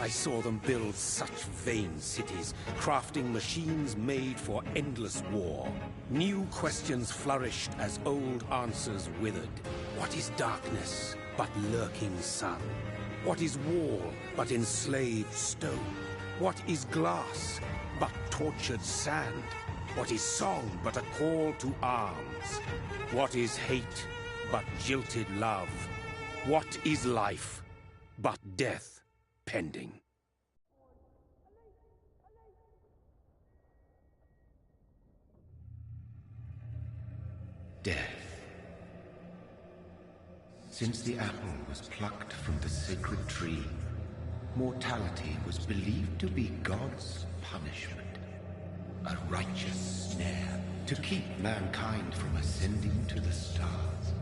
I saw them build such vain cities, crafting machines made for endless war. New questions flourished as old answers withered. What is darkness but lurking sun? What is wall but enslaved stone? What is glass but tortured sand? What is song but a call to arms? What is hate but jilted love? What is life but death pending? Death. Since the apple was plucked from the sacred tree, mortality was believed to be God's punishment. A righteous snare to keep mankind from ascending to the stars.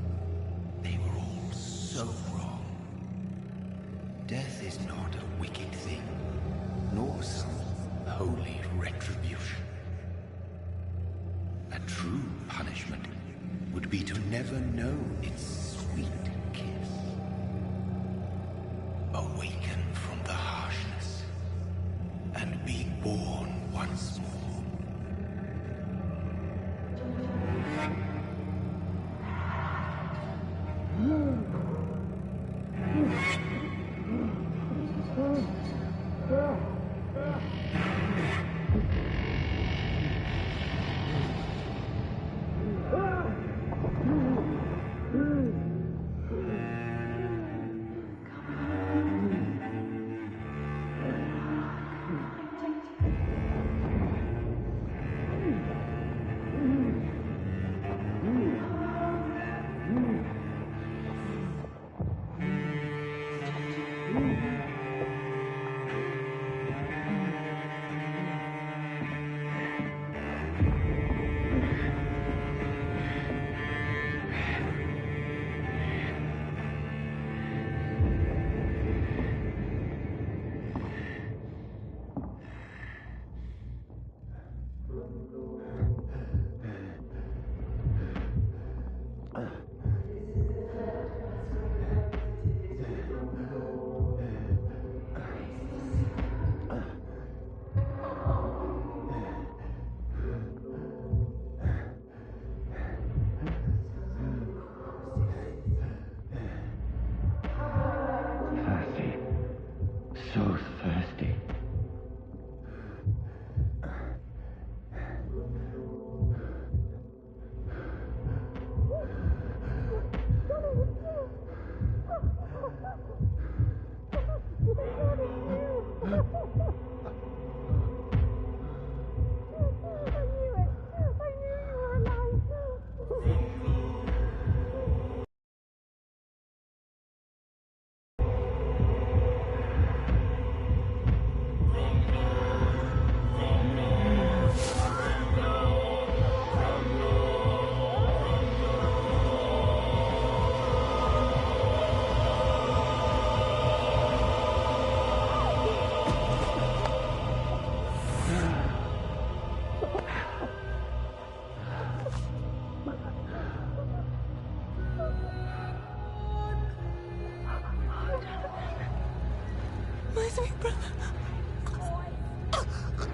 They were all so wrong. Death is not a wicked thing, nor some holy retribution. A true punishment would be to never know its sweet kiss. Awaken from the harshness and be born once more.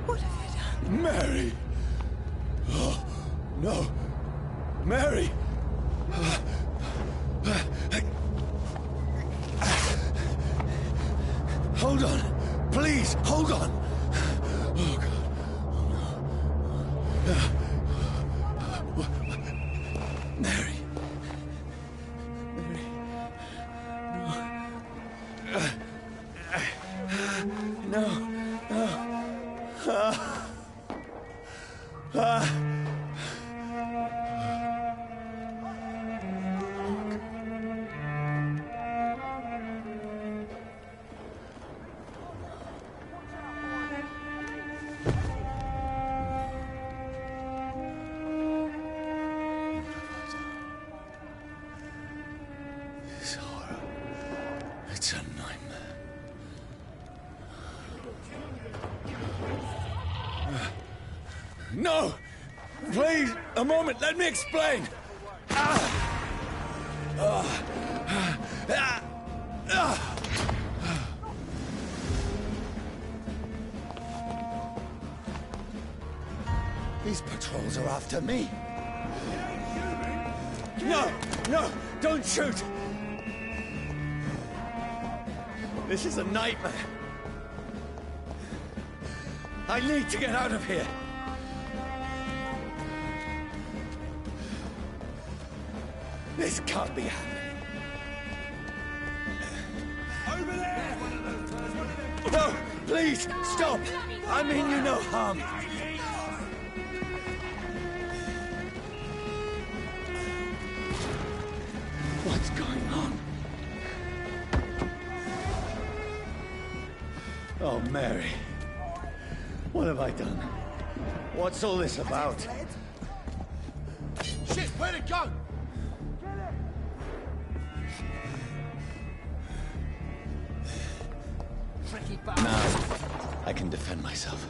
What have you done? Mary! Oh, no! Mary! Hold on! Please, hold on! Oh, God. Oh, no. Mary! Mary! No! This horror, it's a nightmare. No! Please, a moment, let me explain! assholes are after me. No! No! Don't shoot! This is a nightmare. I need to get out of here. This can't be happening. Over there! No! Please! Stop! I mean you no harm. What's going on? Oh, Mary. What have I done? What's all this about? Shit, where'd it go? Now, I can defend myself.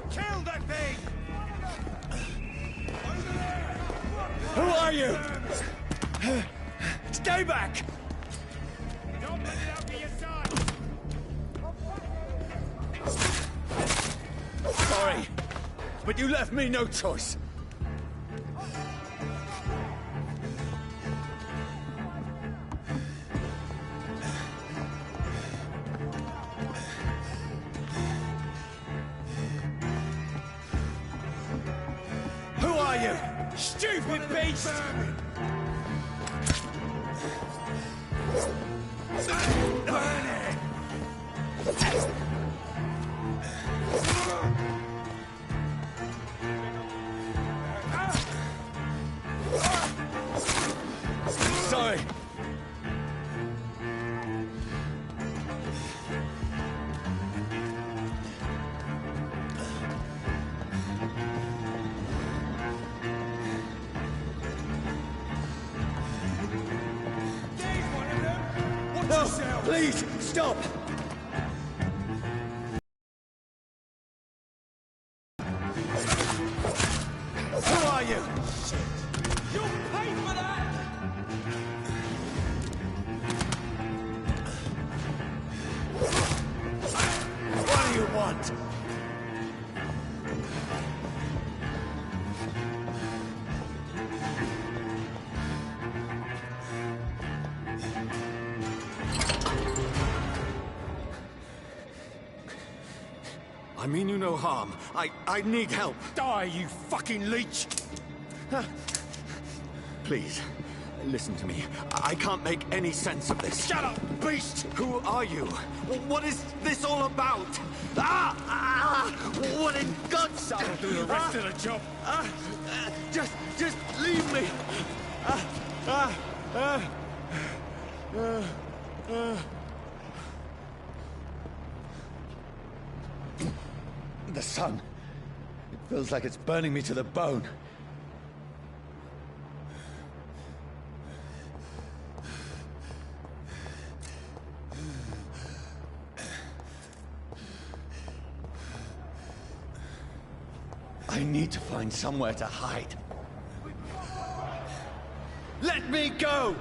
Kill that thing! Who are you? Stay back! Don't let it out to your side! Sorry, but you left me no choice. Who are you? Stupid beast! Burn it! Sorry. No, please, stop! Who are you? You'll pay for that! What do you want? I mean you no harm. I need help. Die, you fucking leech! Please, listen to me. I can't make any sense of this. Shut up, beast! Who are you? What is this all about? What in God's name? I'll do the rest of the job. Just leave me. The sun. It feels like it's burning me to the bone. I need to find somewhere to hide. Let me go!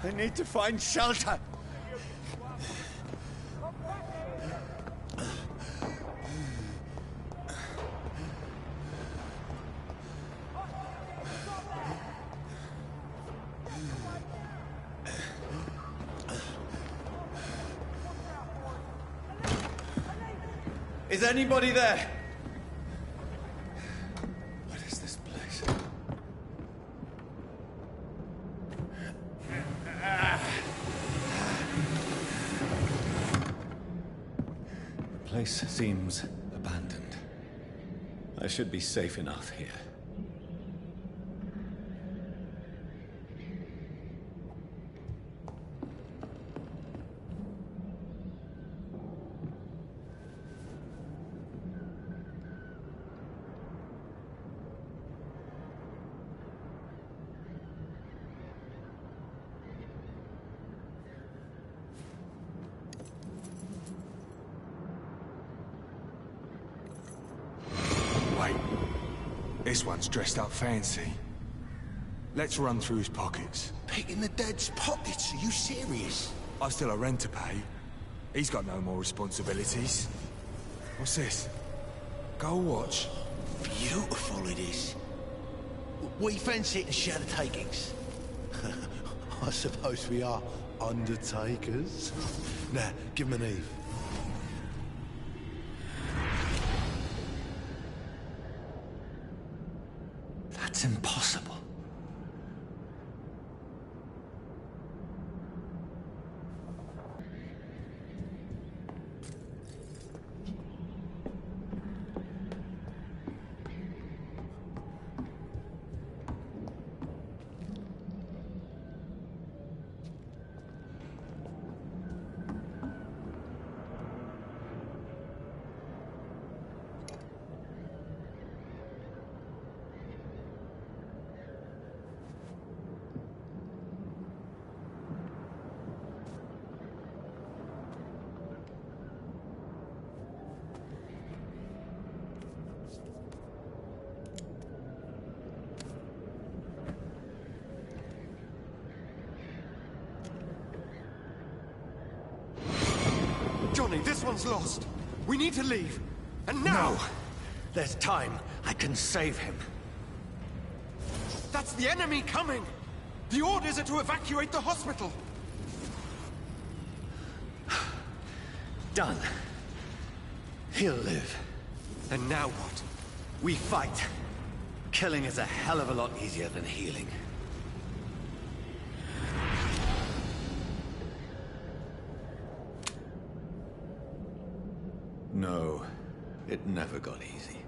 I need to find shelter. Is anybody there? What is this place? The place seems abandoned. I should be safe enough here. this one's dressed up fancy. Let's run through his pockets. Picking the dead's pockets? Are you serious? I've still a rent to pay. He's got no more responsibilities. What's this? Gold watch. Beautiful it is. We fancy it and share the takings. I suppose we are undertakers. Now, give him an Eve. That's impossible. Johnny, this one's lost. We need to leave. And now! No! There's time. I can save him. That's the enemy coming! The orders are to evacuate the hospital! Done. He'll live. And now what? We fight. Killing is a hell of a lot easier than healing. No, it never got easy.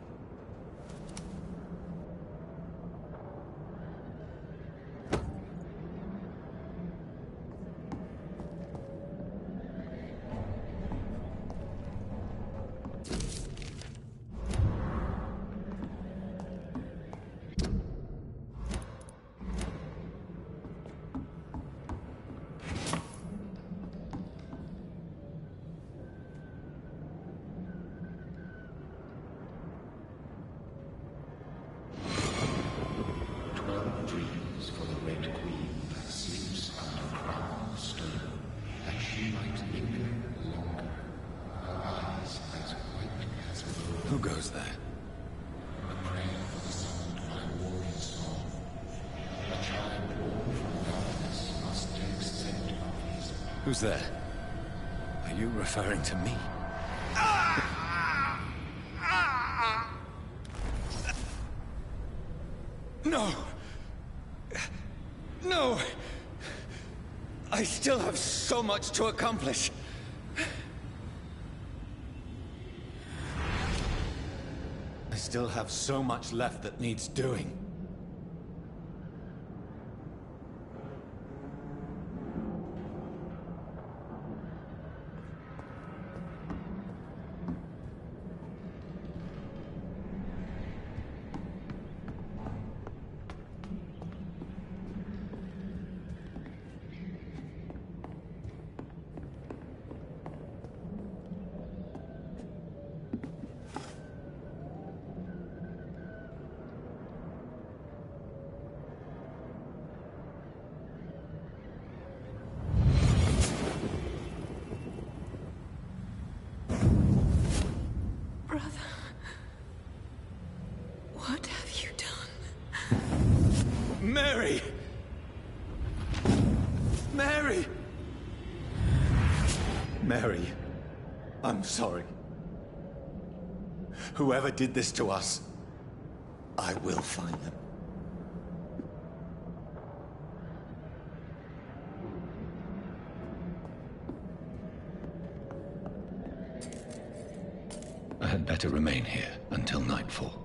Who goes there? Who's there? Are you referring to me? No! No! I still have so much to accomplish. I still have so much left that needs doing. Brother, what have you done? Mary! Mary! Mary, I'm sorry. Whoever did this to us, I will find them. I had better remain here until nightfall.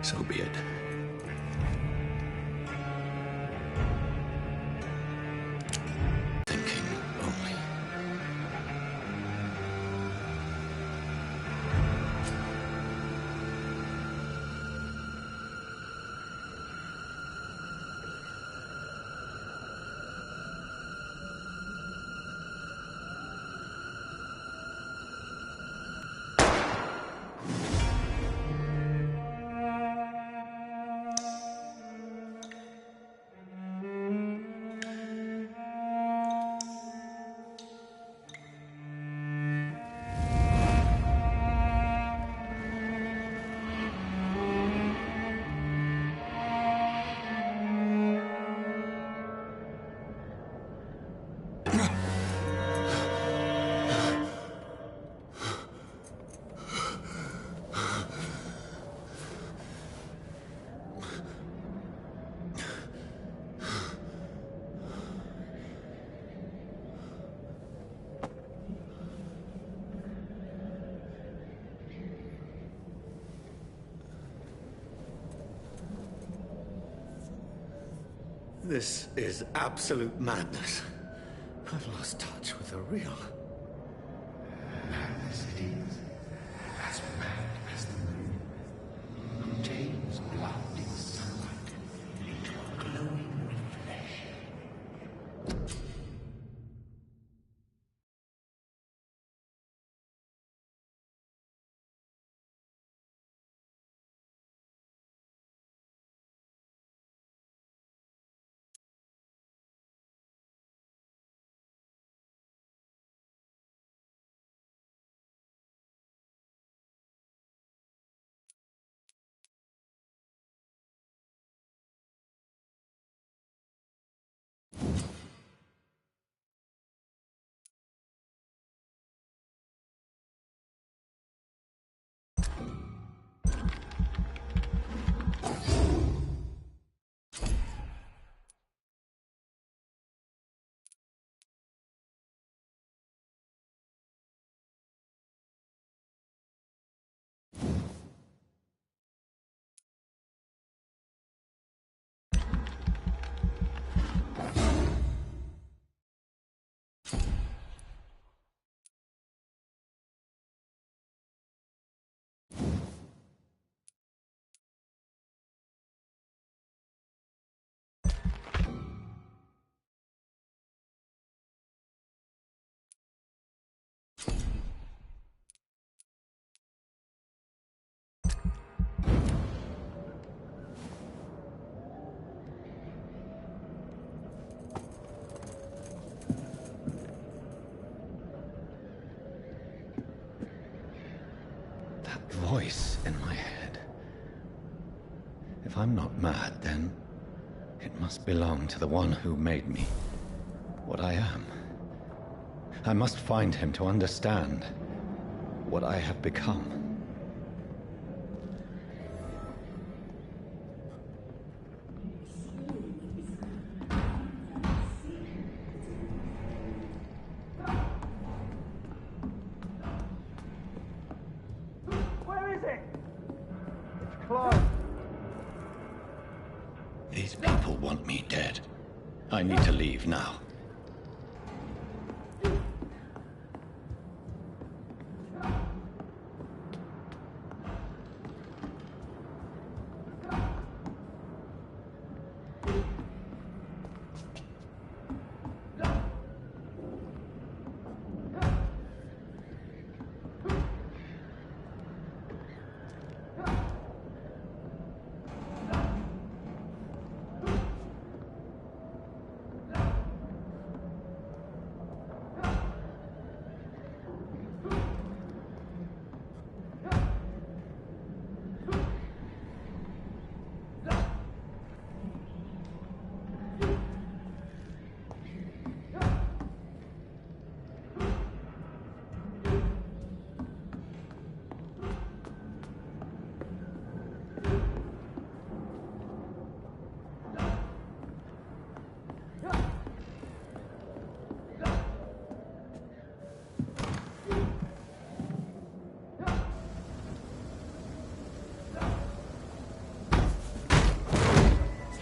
So be it. Thinking only. This is absolute madness. I've lost touch with the real. Madness it is. As mad as the moon. Contains blinding sunlight into a glowing flesh. Voice in my head. If I'm not mad, then it must belong to the one who made me what I am. I must find him to understand what I have become. These people want me dead. I need to leave now.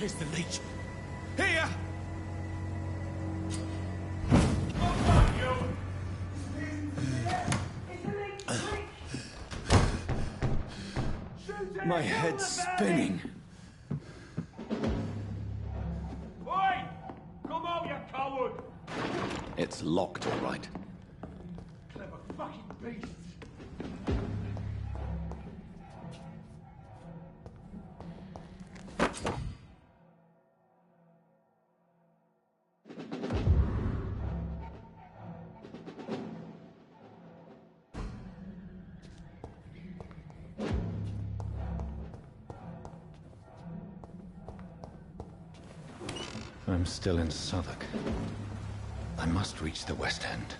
Here's the leech. Here! My head's spinning. Oi! Come out, you coward! It's locked, all right. Clever fucking beast! I'm still in Southwark. I must reach the West End.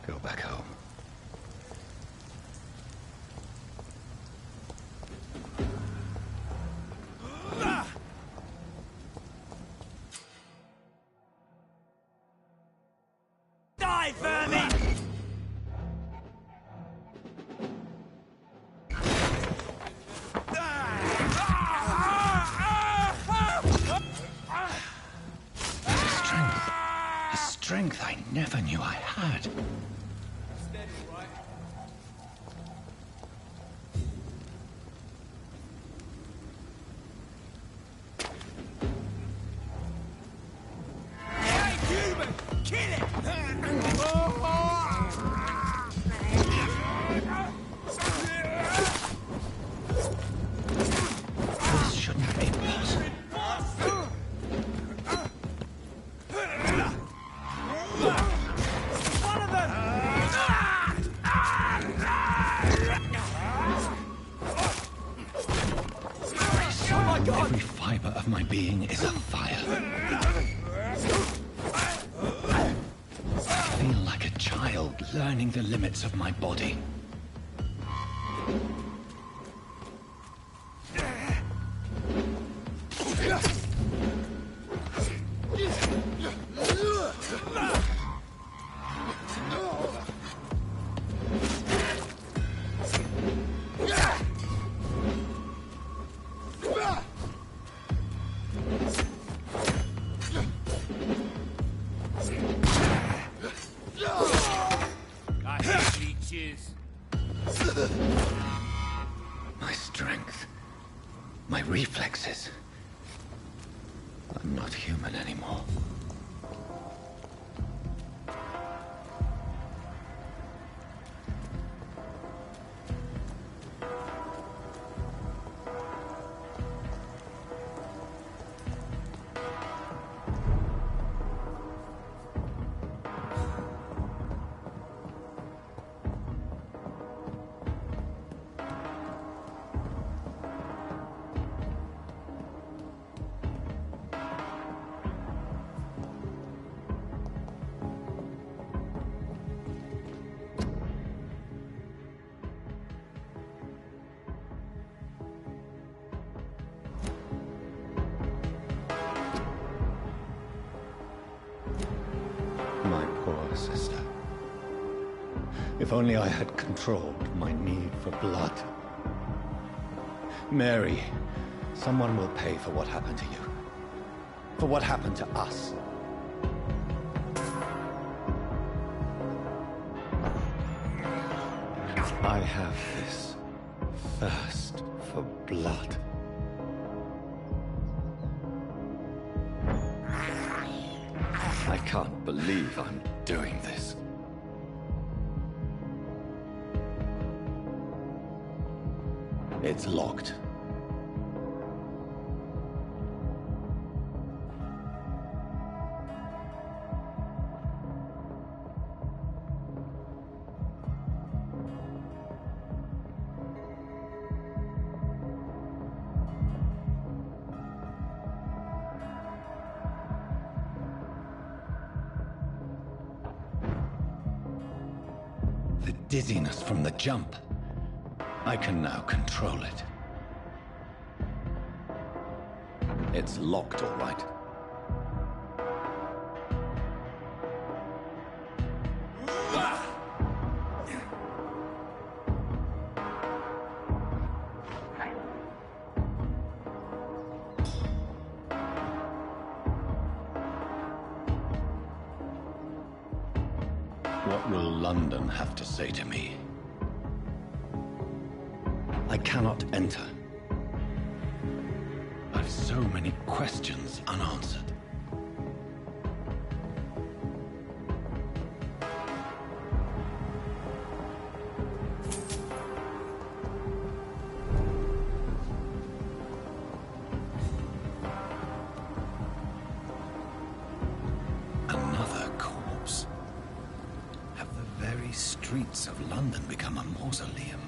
Go back home. Die, vermin! Strength I never knew I had. Hey, human! Kill it! This shouldn't be possible. One of them! Oh my God! Every fiber of my being is afire. I feel like a child learning the limits of my body. I hate leeches. My strength. My reflexes. I'm not human anymore. My poor sister. If only I had controlled my need for blood. Mary, someone will pay for what happened to you. For what happened to us. I have this thirst for blood. I can't believe I'm doing this. It's locked. The dizziness from the jump. I can now control it. It's locked, all right. What will London have to say to me? I cannot enter. I've so many questions unanswered. Another corpse. Have the very streets of London become a mausoleum?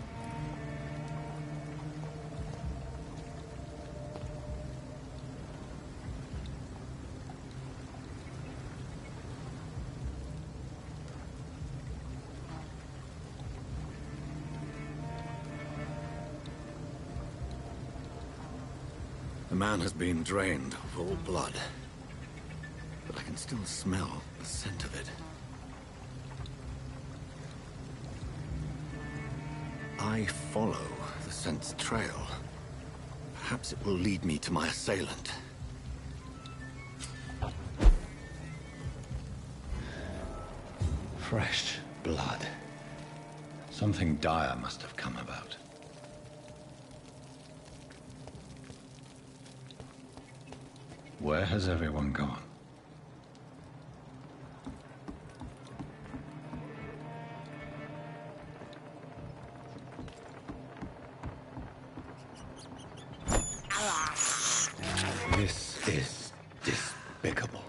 The man has been drained of all blood, but I can still smell the scent of it. I follow the scent's trail. Perhaps it will lead me to my assailant. Fresh blood. Something dire must have come about. Where has everyone gone? This is despicable.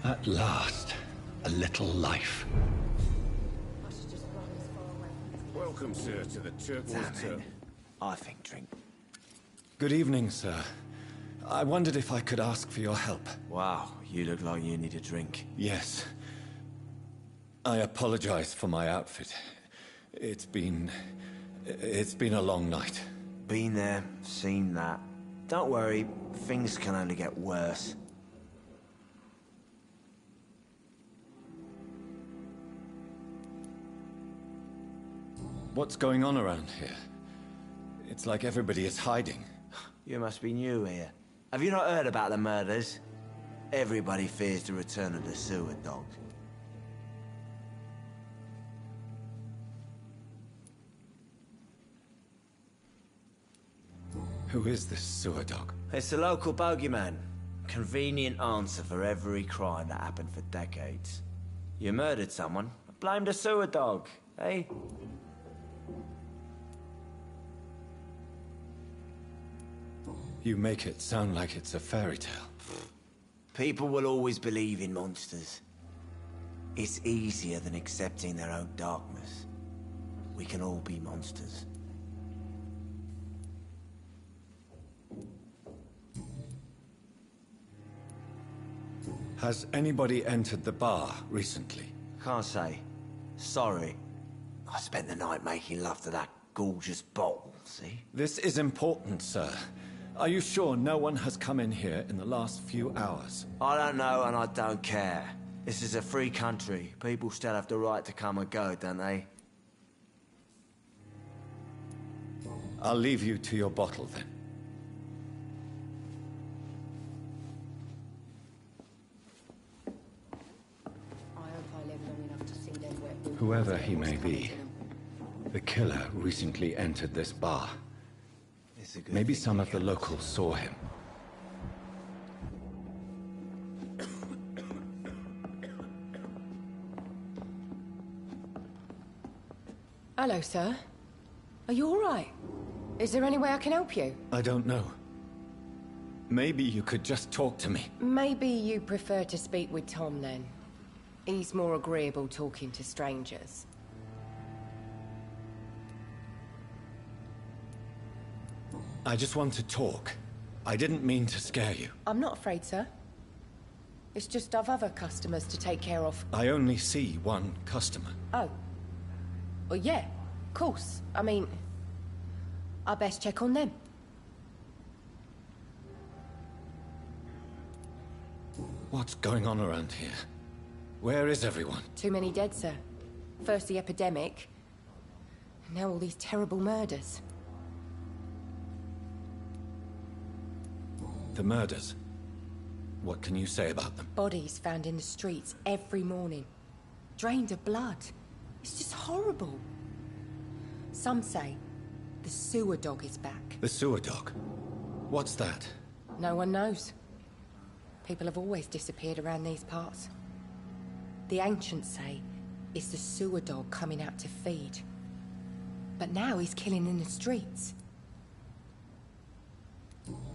At last, a little life. Welcome, sir, to the Turtle. I think drink. Good evening, sir. I wondered if I could ask for your help. Wow, you look like you need a drink. Yes. I apologize for my outfit. It's been a long night. Been there, seen that. Don't worry, things can only get worse. What's going on around here? It's like everybody is hiding. You must be new here. Have you not heard about the murders? Everybody fears the return of the sewer dog. Who is this sewer dog? It's the local bogeyman. Convenient answer for every crime that happened for decades. You murdered someone, blame the sewer dog, eh? You make it sound like it's a fairy tale. People will always believe in monsters. It's easier than accepting their own darkness. We can all be monsters. Has anybody entered the bar recently? Can't say. Sorry. I spent the night making love to that gorgeous bottle, see? This is important, sir. Are you sure no one has come in here in the last few hours? I don't know and I don't care. This is a free country. People still have the right to come and go, don't they? I'll leave you to your bottle then. Whoever he may be, the killer recently entered this bar. Maybe some of the locals saw him. Hello, sir. Are you all right? Is there any way I can help you? I don't know. Maybe you could just talk to me. Maybe you prefer to speak with Tom, then. He's more agreeable talking to strangers. I just want to talk. I didn't mean to scare you. I'm not afraid, sir. It's just I've other customers to take care of. I only see one customer. Oh. Well, yeah, of course. I mean, I best check on them. What's going on around here? Where is everyone? Too many dead, sir. First the epidemic, now all these terrible murders. The murders. What can you say about them? Bodies found in the streets every morning. Drained of blood. It's just horrible. Some say the sewer dog is back. The sewer dog? What's that? No one knows. People have always disappeared around these parts. The ancients say it's the sewer dog coming out to feed. But now he's killing in the streets.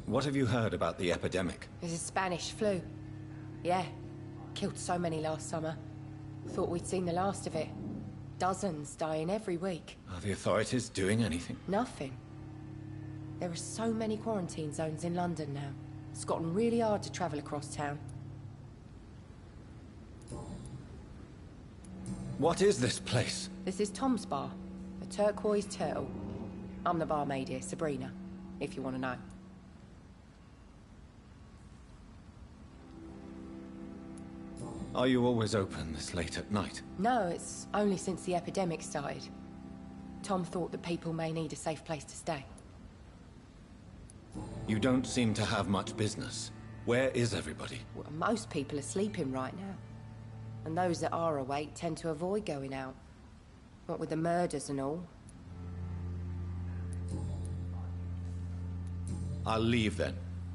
What have you heard about the epidemic? There's a Spanish flu. Yeah. Killed so many last summer. Thought we'd seen the last of it. Dozens dying every week. Are the authorities doing anything? Nothing. There are so many quarantine zones in London now. It's gotten really hard to travel across town. What is this place? This is Tom's bar. A turquoise turtle. I'm the barmaid here, Sabrina, if you want to know. Are you always open this late at night? No, it's only since the epidemic started. Tom thought that people may need a safe place to stay. You don't seem to have much business. Where is everybody? Well, most people are sleeping right now. And those that are awake tend to avoid going out. What with the murders and all. I'll leave then.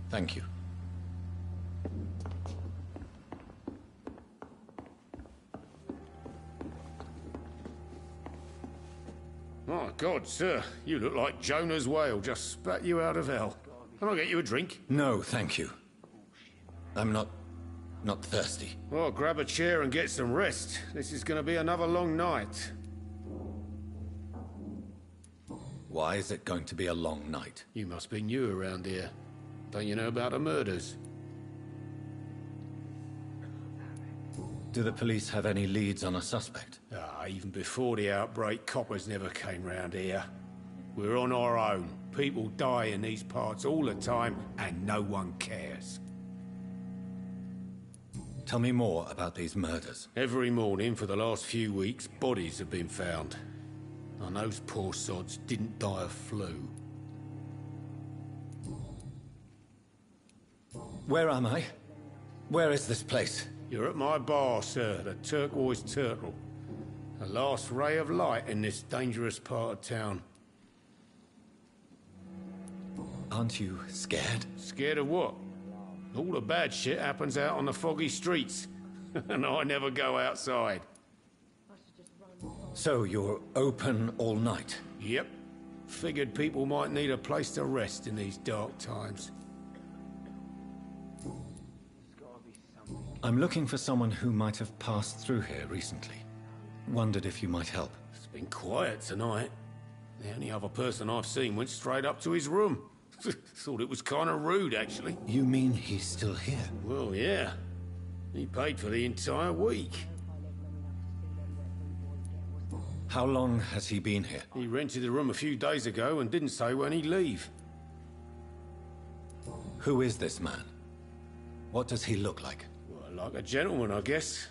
Thank you. My God, sir, you look like Jonah's whale just spat you out of hell. Can I get you a drink? No, thank you. I'm not thirsty. Well, grab a chair and get some rest. This is going to be another long night. Why is it going to be a long night? You must be new around here. Don't you know about the murders? Do the police have any leads on a suspect? Even before the outbreak, coppers never came round here. We're on our own. People die in these parts all the time, and no one cares. Tell me more about these murders. Every morning for the last few weeks, bodies have been found. And those poor sods didn't die of flu. Where am I? Where is this place? You're at my bar, sir, the Turquoise Turtle. The last ray of light in this dangerous part of town. Aren't you scared? Scared of what? All the bad shit happens out on the foggy streets. And I never go outside. So you're open all night? Yep. Figured people might need a place to rest in these dark times. I'm looking for someone who might have passed through here recently. Wondered if you might help. It's been quiet tonight. The only other person I've seen went straight up to his room. Thought it was kind of rude, actually. You mean he's still here? Well, yeah. He paid for the entire week. How long has he been here? He rented the room a few days ago and didn't say when he'd leave. Who is this man? What does he look like? Well, like a gentleman, I guess.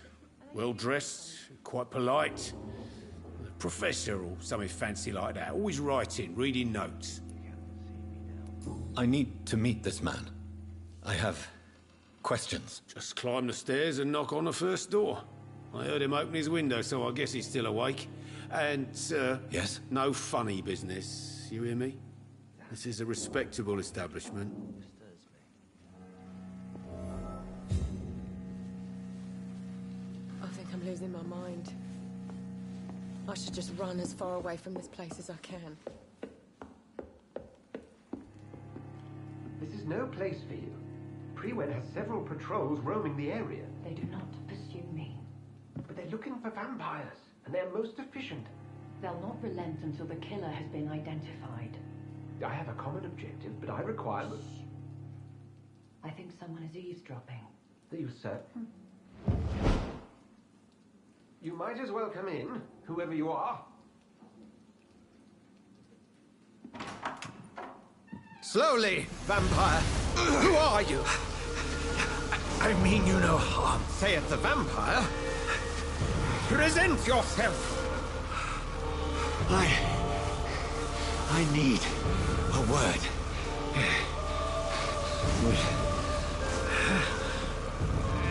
Well-dressed, quite polite. A professor or something fancy like that. Always writing, reading notes. I need to meet this man. I have questions. Just climb the stairs and knock on the first door. I heard him open his window, so I guess he's still awake. And, Yes? no funny business. You hear me? This is a respectable establishment. I think I'm losing my mind. I should just run as far away from this place as I can. This is no place for you. Prewen has several patrols roaming the area. They do not pursue me. But they're looking for vampires, and they're most efficient. They'll not relent until the killer has been identified. I have a common objective, but I require... I think someone is eavesdropping. Are you certain? You might as well come in, whoever you are. Slowly, vampire! Who are you? I mean you no harm. Saith the vampire. Present yourself! I need a word.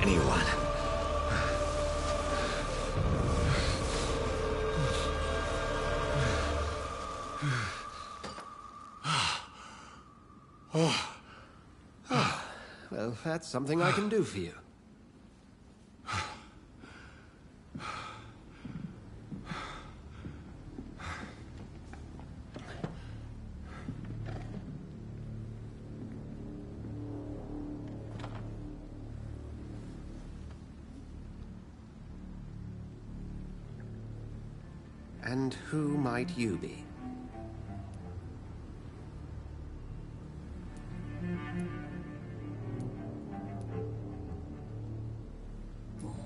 Anyone? Well, that's something I can do for you. And who might you be?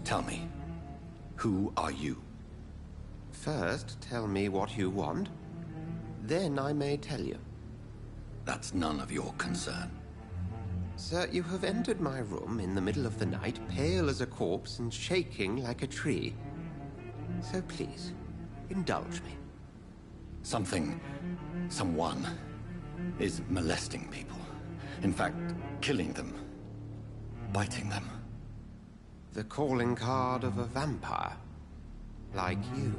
Tell me, who are you? First, tell me what you want. Then I may tell you. That's none of your concern. Sir, you have entered my room in the middle of the night, pale as a corpse and shaking like a tree. So please, indulge me. Someone is molesting people. In fact, killing them. Biting them. The calling card of a vampire. Like you.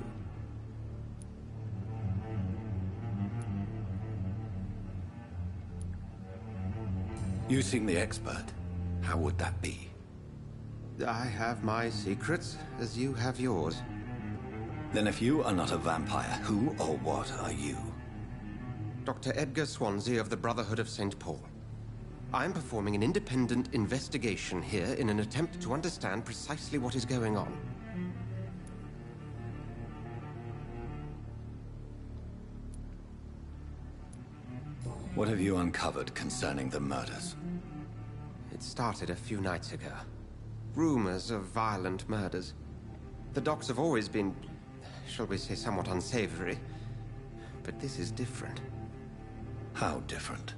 You seem the expert. How would that be? I have my secrets, as you have yours. Then if you are not a vampire, who or what are you? Dr. Edgar Swansea of the Brotherhood of St. Paul. I am performing an independent investigation here in an attempt to understand precisely what is going on. What have you uncovered concerning the murders? It started a few nights ago. Rumors of violent murders. The docks have always been, shall we say, somewhat unsavory. But this is different. How different?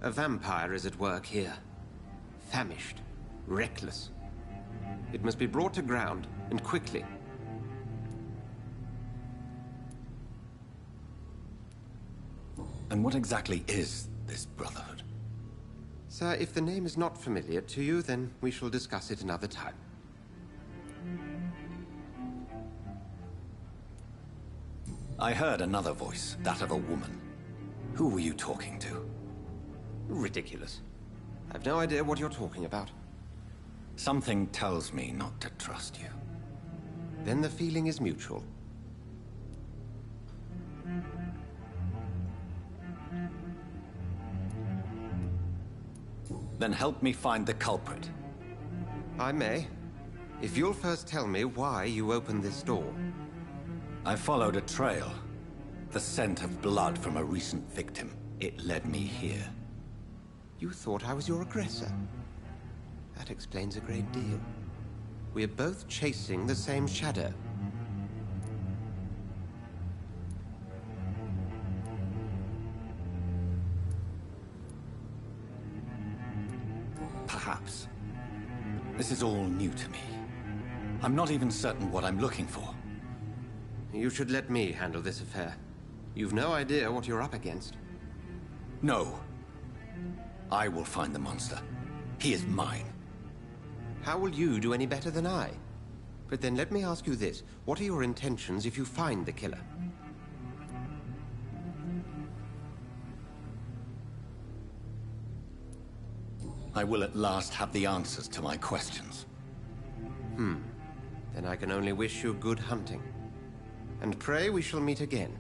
A vampire is at work here. Famished. Reckless. It must be brought to ground, and quickly. And what exactly is this Brotherhood? Sir, if the name is not familiar to you, then we shall discuss it another time. I heard another voice, that of a woman. Who were you talking to? Ridiculous. I've no idea what you're talking about. Something tells me not to trust you. Then the feeling is mutual. Then help me find the culprit. I may. If you'll first tell me why you opened this door. I followed a trail. The scent of blood from a recent victim. It led me here. You thought I was your aggressor. That explains a great deal. We're both chasing the same shadow. Perhaps. This is all new to me. I'm not even certain what I'm looking for. You should let me handle this affair. You've no idea what you're up against. No. I will find the monster. He is mine. How will you do any better than I? But then let me ask you this. What are your intentions if you find the killer? I will at last have the answers to my questions. Then I can only wish you good hunting. And pray we shall meet again.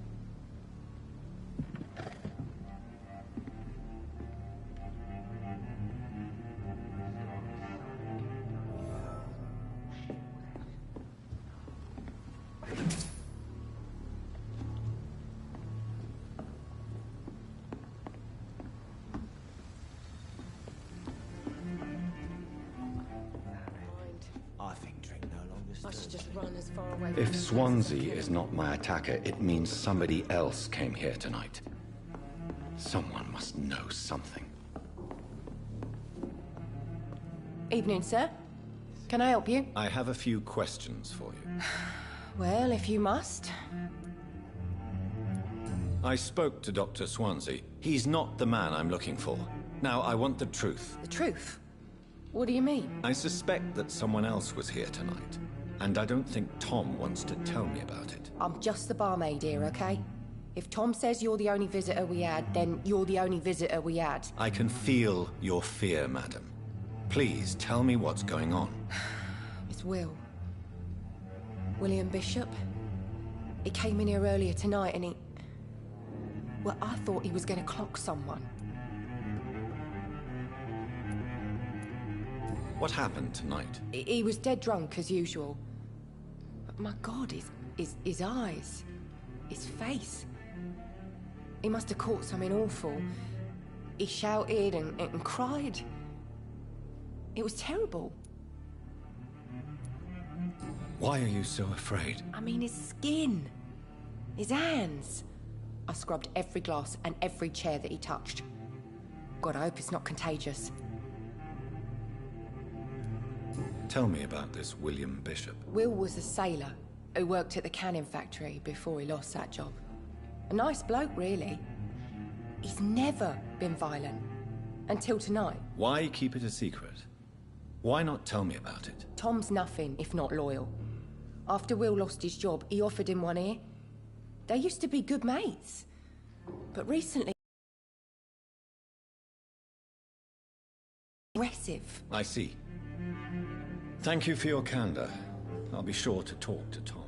I should just run as far away from If this Swansea place as I is can. not my attacker, it means somebody else came here tonight. Someone must know something. Evening, sir. Can I help you? I have a few questions for you. Well, if you must. I spoke to Dr. Swansea. He's not the man I'm looking for. Now, I want the truth. The truth? What do you mean? I suspect that someone else was here tonight, and I don't think Tom wants to tell me about it. I'm just the barmaid here, okay? If Tom says you're the only visitor we had, then you're the only visitor we had. I can feel your fear, madam. Please, tell me what's going on. It's William Bishop. He came in here earlier tonight and he... Well, I thought he was going to clock someone. What happened tonight? He was dead drunk, as usual. But my God, his eyes... his face... He must have caught something awful. He shouted and cried. It was terrible. Why are you so afraid? I mean, his skin. His hands. I scrubbed every glass and every chair that he touched. God, I hope it's not contagious. Tell me about this William Bishop. Will was a sailor who worked at the canning factory before he lost that job. A nice bloke, really. He's never been violent. Until tonight. Why keep it a secret? Why not tell me about it? Tom's nothing if not loyal. After Will lost his job, he offered him one ear. They used to be good mates. But recently... aggressive. I see. Thank you for your candor. I'll be sure to talk to Tom.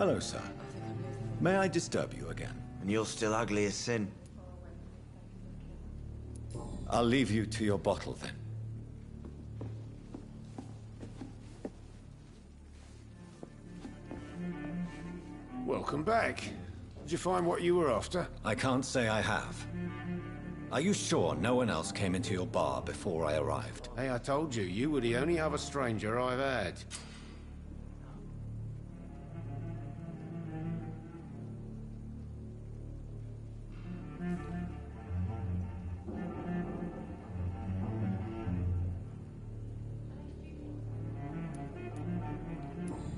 Hello, sir. May I disturb you again? And you're still ugly as sin. I'll leave you to your bottle, then. Welcome back. Did you find what you were after? I can't say I have. Are you sure no one else came into your bar before I arrived? Hey, I told you, you were the only other stranger I've had.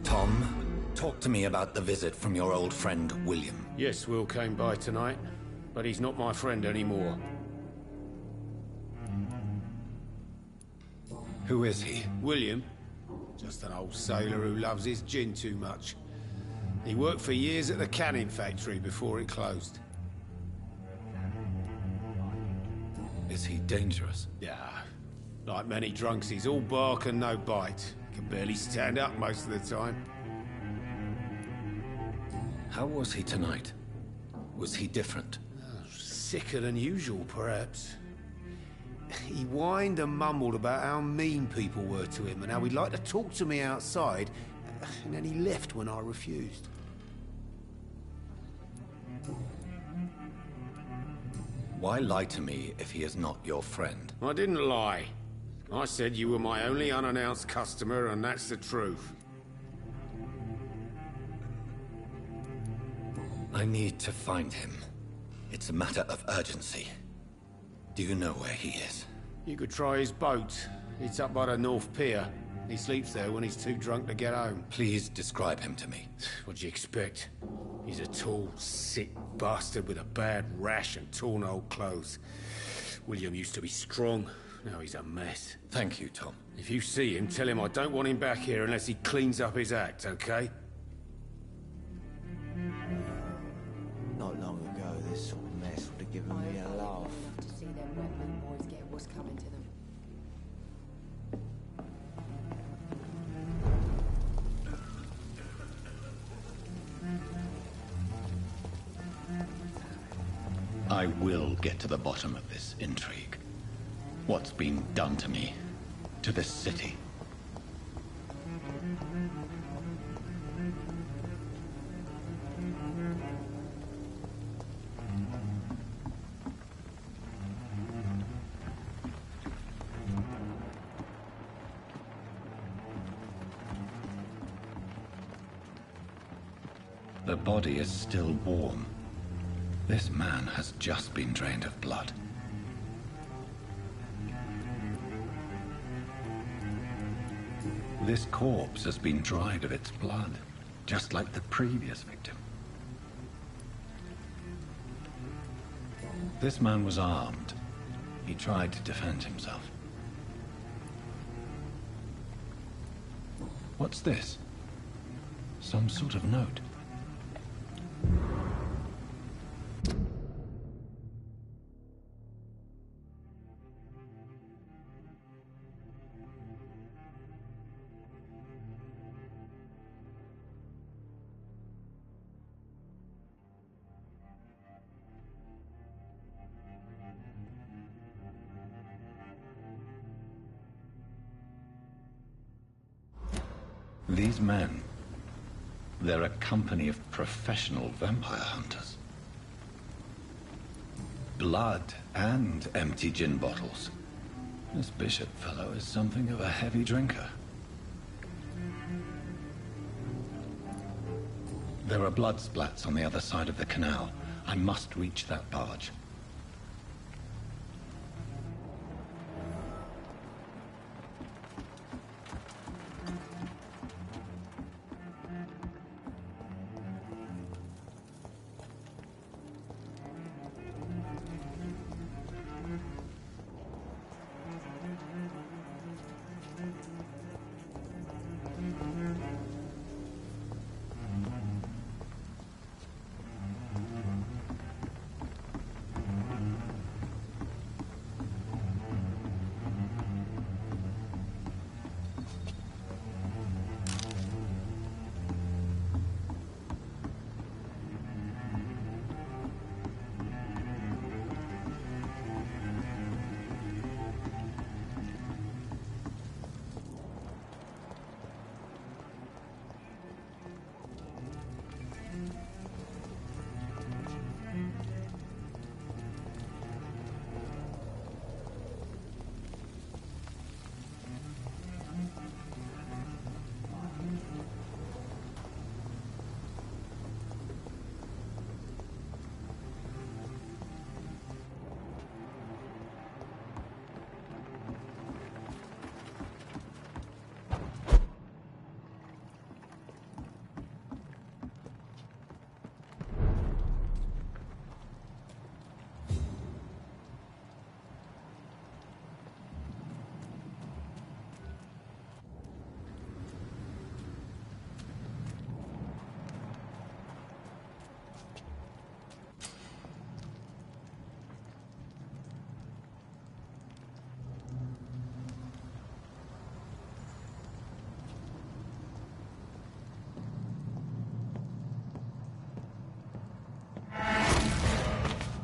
Tom, talk to me about the visit from your old friend, William. Yes, Will came by tonight, but he's not my friend anymore. Who is he? William? Just an old sailor who loves his gin too much. He worked for years at the canning factory before it closed. Is he dangerous? Yeah. Like many drunks, he's all bark and no bite. Can barely stand up most of the time. How was he tonight? Was he different? Sicker than usual, perhaps. he whined and mumbled about how mean people were to him and how he'd like to talk to me outside, and then he left when I refused. Why lie to me if he is not your friend? I didn't lie. I said you were my only unannounced customer, and that's the truth. I need to find him. It's a matter of urgency. Do you know where he is? You could try his boat. It's up by the North Pier. He sleeps there when he's too drunk to get home. Please describe him to me. What do you expect? He's a tall, sick bastard with a bad rash and torn old clothes. William used to be strong. Now he's a mess. Thank you, Tom. If you see him, tell him I don't want him back here unless he cleans up his act, okay? Not long ago, this sort of mess would have given me a laugh. To see them Redmond boys get what's coming to them. I will get to the bottom of this intrigue. What's been done to me, to this city. The body is still warm. This man has just been drained of blood. This corpse has been dried of its blood, just like the previous victim. This man was armed. He tried to defend himself. What's this? Some sort of note. These men, they're a company of professional vampire hunters. Blood and empty gin bottles. This Bishop fellow is something of a heavy drinker. There are blood splats on the other side of the canal. I must reach that barge.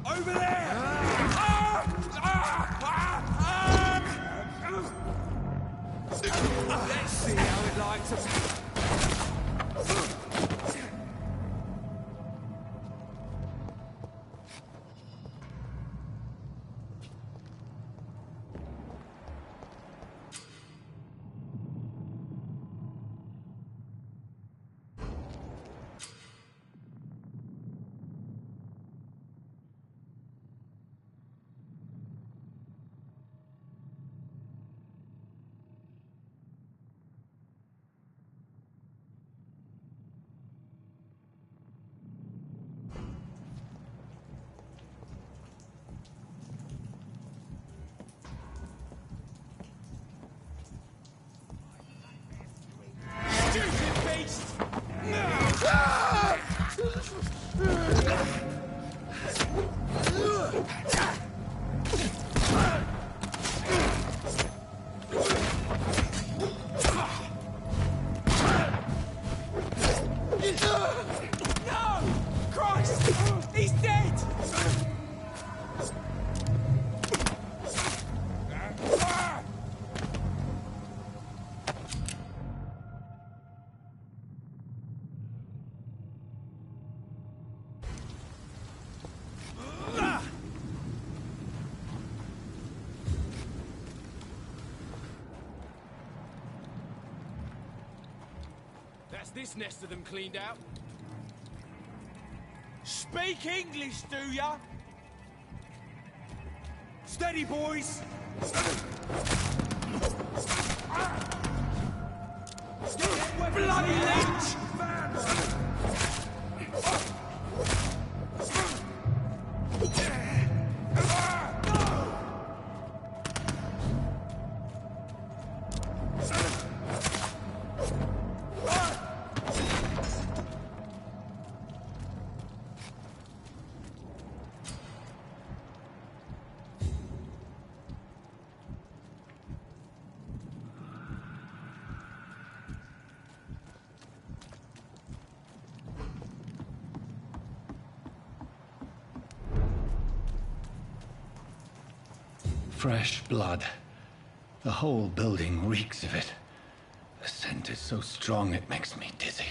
Over there! like to... That's this nest of them cleaned out. Speak English, do ya? Steady, boys! Bloody leech! Fresh blood. The whole building reeks of it. The scent is so strong it makes me dizzy.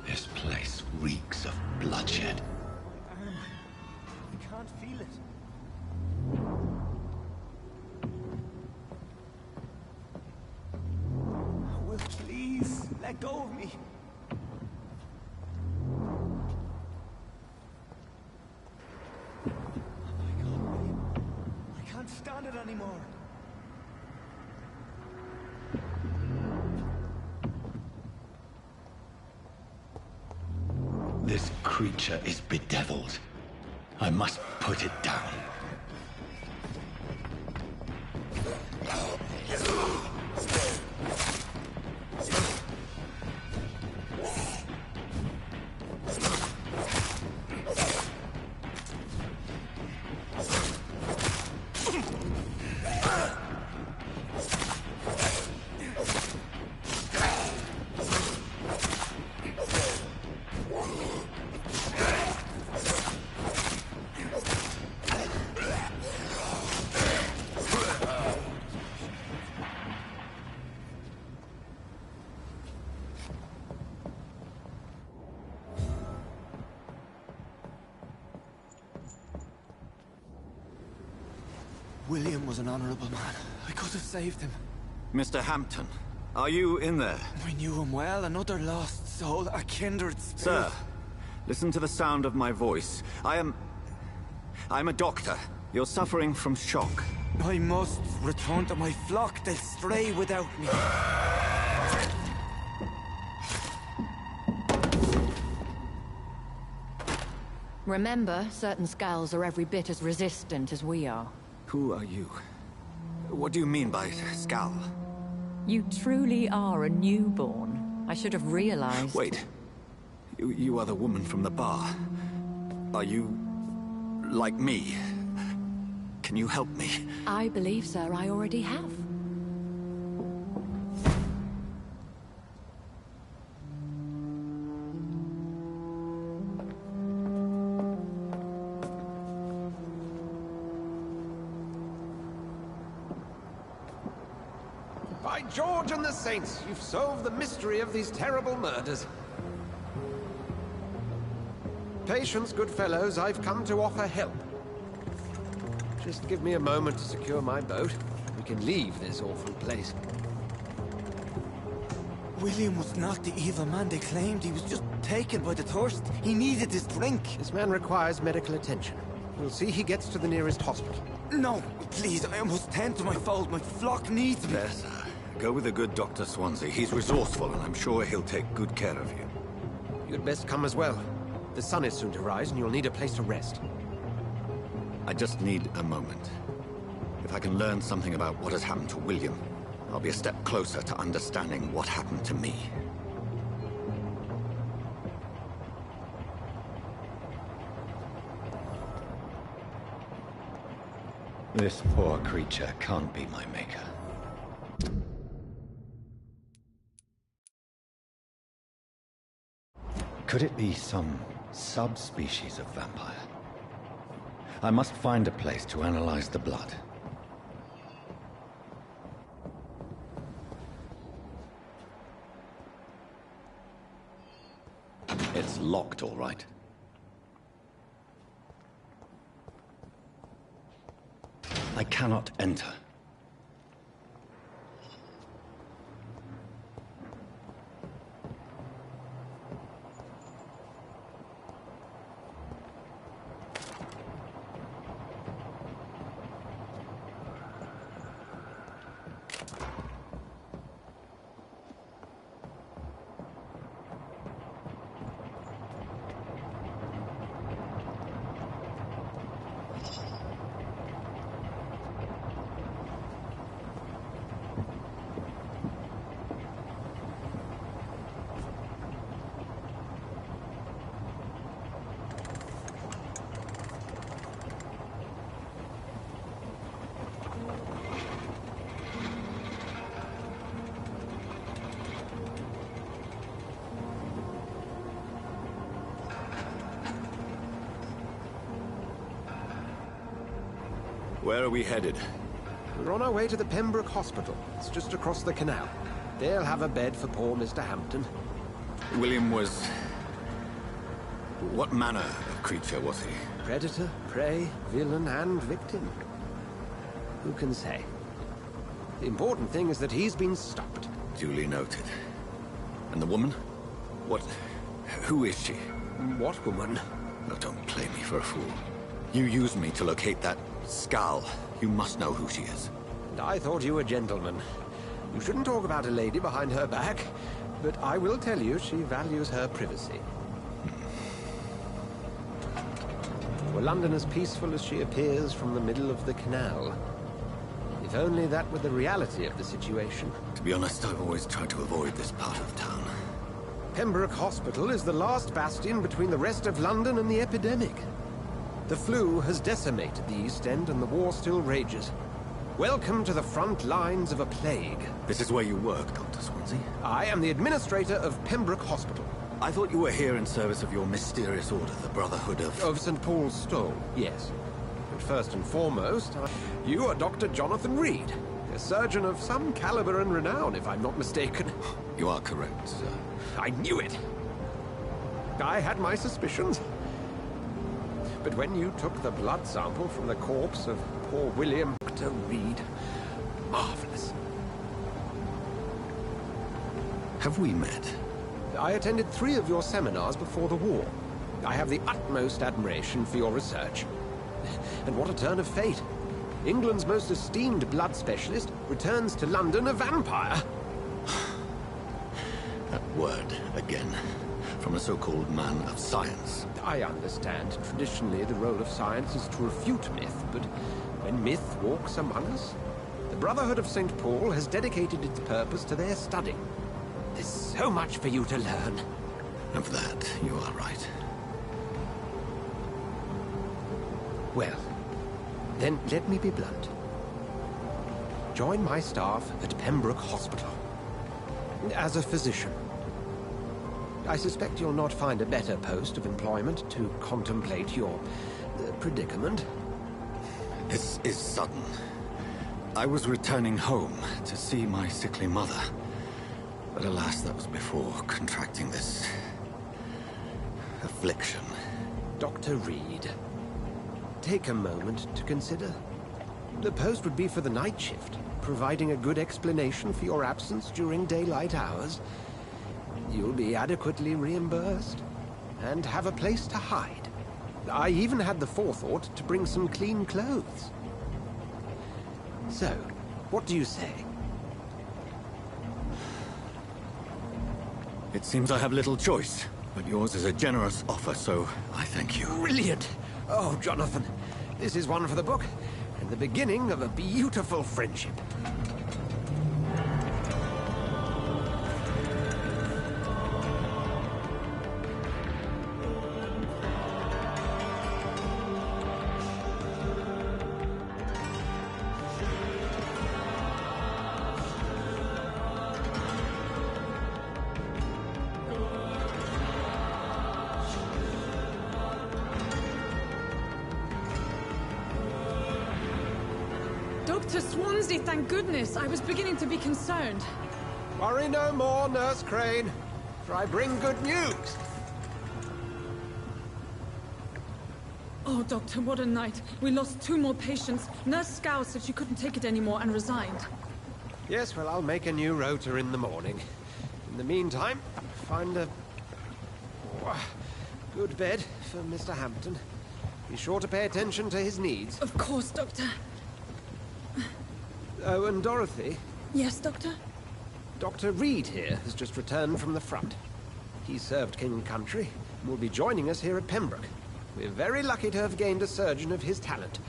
This place reeks of bloodshed. I can't feel it. Will, please, let go of me. I can't, William. I can't stand it anymore. This creature is bedeviled. I must put it down. William was an honorable man. I could have saved him. Mr. Hampton, are you in there? I knew him well, another lost soul, a kindred spirit. Sir, listen to the sound of my voice. I'm a doctor. You're suffering from shock. I must return to my flock. They'll stray without me. Remember, certain skulls are every bit as resistant as we are. Who are you? What do you mean by Skal? You truly are a newborn. I should have realized. Wait. You are the woman from the bar. Are you... like me? Can you help me? I believe, sir, I already have. By George and the Saints, you've solved the mystery of these terrible murders. Patience, good fellows, I've come to offer help. Just give me a moment to secure my boat. We can leave this awful place. William was not the evil man they claimed. He was just taken by the thirst. He needed this drink. This man requires medical attention. We'll see he gets to the nearest hospital. No, please, I must tend to my fold. My flock needs me. There, sir. Go with the good Dr. Swansea. He's resourceful, and I'm sure he'll take good care of you. You'd best come as well. The sun is soon to rise, and you'll need a place to rest. I just need a moment. If I can learn something about what has happened to William, I'll be a step closer to understanding what happened to me. This poor creature can't be my maker. Could it be some subspecies of vampire? I must find a place to analyze the blood. It's locked, all right. I cannot enter. Where are we headed? We're on our way to the Pembroke Hospital. It's just across the canal. They'll have a bed for poor Mr. Hampton. William was... what manner of creature was he? Predator, prey, villain, and victim. Who can say? The important thing is that he's been stopped. Duly noted. And the woman? What... who is she? What woman? Oh, don't play me for a fool. You used me to locate that Skal. You must know who she is. And I thought you a gentleman. You shouldn't talk about a lady behind her back, but I will tell you she values her privacy. London as peaceful as she appears from the middle of the canal. If only that were the reality of the situation. To be honest, I've always tried to avoid this part of town. Pembroke Hospital is the last bastion between the rest of London and the epidemic. The flu has decimated the East End and the war still rages. Welcome to the front lines of a plague. This is where you work, Dr. Swansea? I am the administrator of Pembroke Hospital. I thought you were here in service of your mysterious order, the Brotherhood of... Of St. Paul's Stole, yes. But first and foremost, you are Dr. Jonathan Reed, a surgeon of some caliber and renown, if I'm not mistaken. You are correct, sir. I knew it! I had my suspicions. But when you took the blood sample from the corpse of poor William Dr. Reed, marvelous. Have we met? I attended 3 of your seminars before the war. I have the utmost admiration for your research. And what a turn of fate. England's most esteemed blood specialist returns to London a vampire. That word, again. From a so-called man of science. I understand. Traditionally, the role of science is to refute myth, but when myth walks among us, the Brotherhood of St. Paul has dedicated its purpose to their study. There's so much for you to learn. Of that, you are right. Well, then let me be blunt. Join my staff at Pembroke Hospital. As a physician. I suspect you'll not find a better post of employment to contemplate your predicament. This is sudden. I was returning home to see my sickly mother. But alas, that was before contracting this... affliction. Dr. Reed, take a moment to consider. The post would be for the night shift, providing a good explanation for your absence during daylight hours. You'll be adequately reimbursed, and have a place to hide. I even had the forethought to bring some clean clothes. So, what do you say? It seems I have little choice, but yours is a generous offer, so I thank you. Brilliant! Oh, Jonathan, this is one for the book, and the beginning of a beautiful friendship. Dr. Swansea, thank goodness. I was beginning to be concerned. Worry no more, Nurse Crane, for I bring good news. Oh, Doctor, what a night. We lost 2 more patients. Nurse Scow said she couldn't take it anymore and resigned. Yes, well, I'll make a new rota in the morning. In the meantime, find a good bed for Mr. Hampton. Be sure to pay attention to his needs. Of course, Doctor. Oh, and Dorothy? Yes, Doctor? Dr. Reed here has just returned from the front. He served King and Country and will be joining us here at Pembroke. We're very lucky to have gained a surgeon of his talent,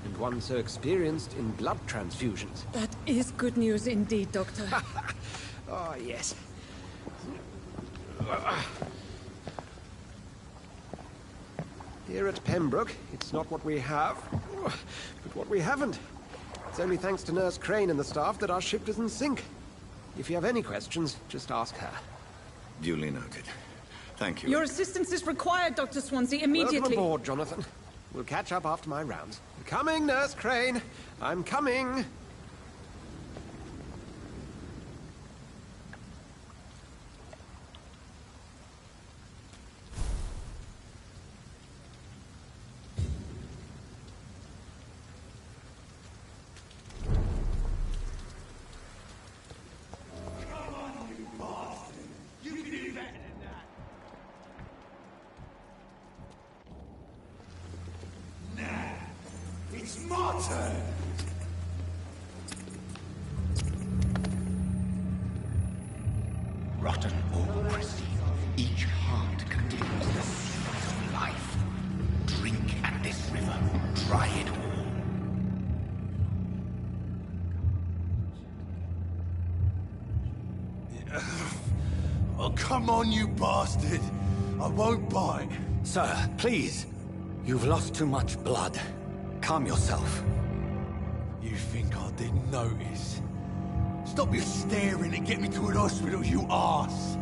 and one so experienced in blood transfusions. That is good news indeed, Doctor. Oh, yes. Here at Pembroke, it's not what we have, but what we haven't. It's only thanks to Nurse Crane and the staff that our ship doesn't sink. If you have any questions, just ask her. Duly noted. Thank you. Your assistance is required, Dr. Swansea, immediately. Welcome aboard, Jonathan. We'll catch up after my rounds. Coming, Nurse Crane. I'm coming. It's my turn! Rotten or pristine, each heart contains the secret of life. Drink at this come on, you bastard! I won't bite. Sir, please. You've lost too much blood. Calm yourself. You think I didn't notice? Stop your staring and get me to an hospital, you arse!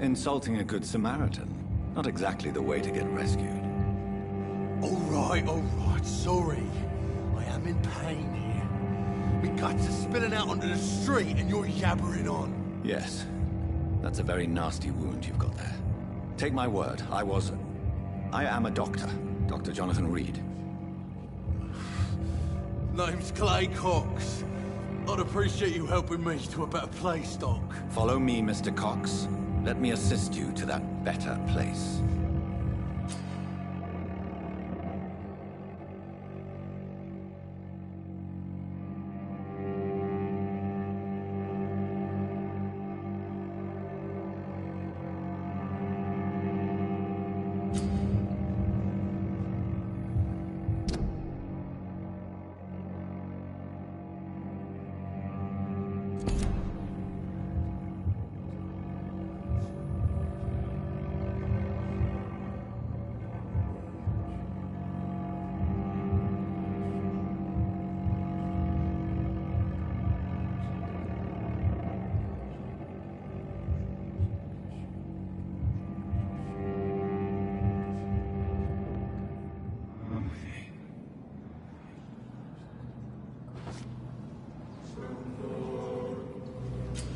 Insulting a good Samaritan. Not exactly the way to get rescued. All right, sorry. I am in pain here. My guts are spilling out onto the street and you're yabbering on. Yes. That's a very nasty wound you've got there. Take my word, I am a doctor. Dr. Jonathan Reed. Name's Clay Cox. I'd appreciate you helping me to a better place, Doc. Follow me, Mr. Cox. Let me assist you to that better place.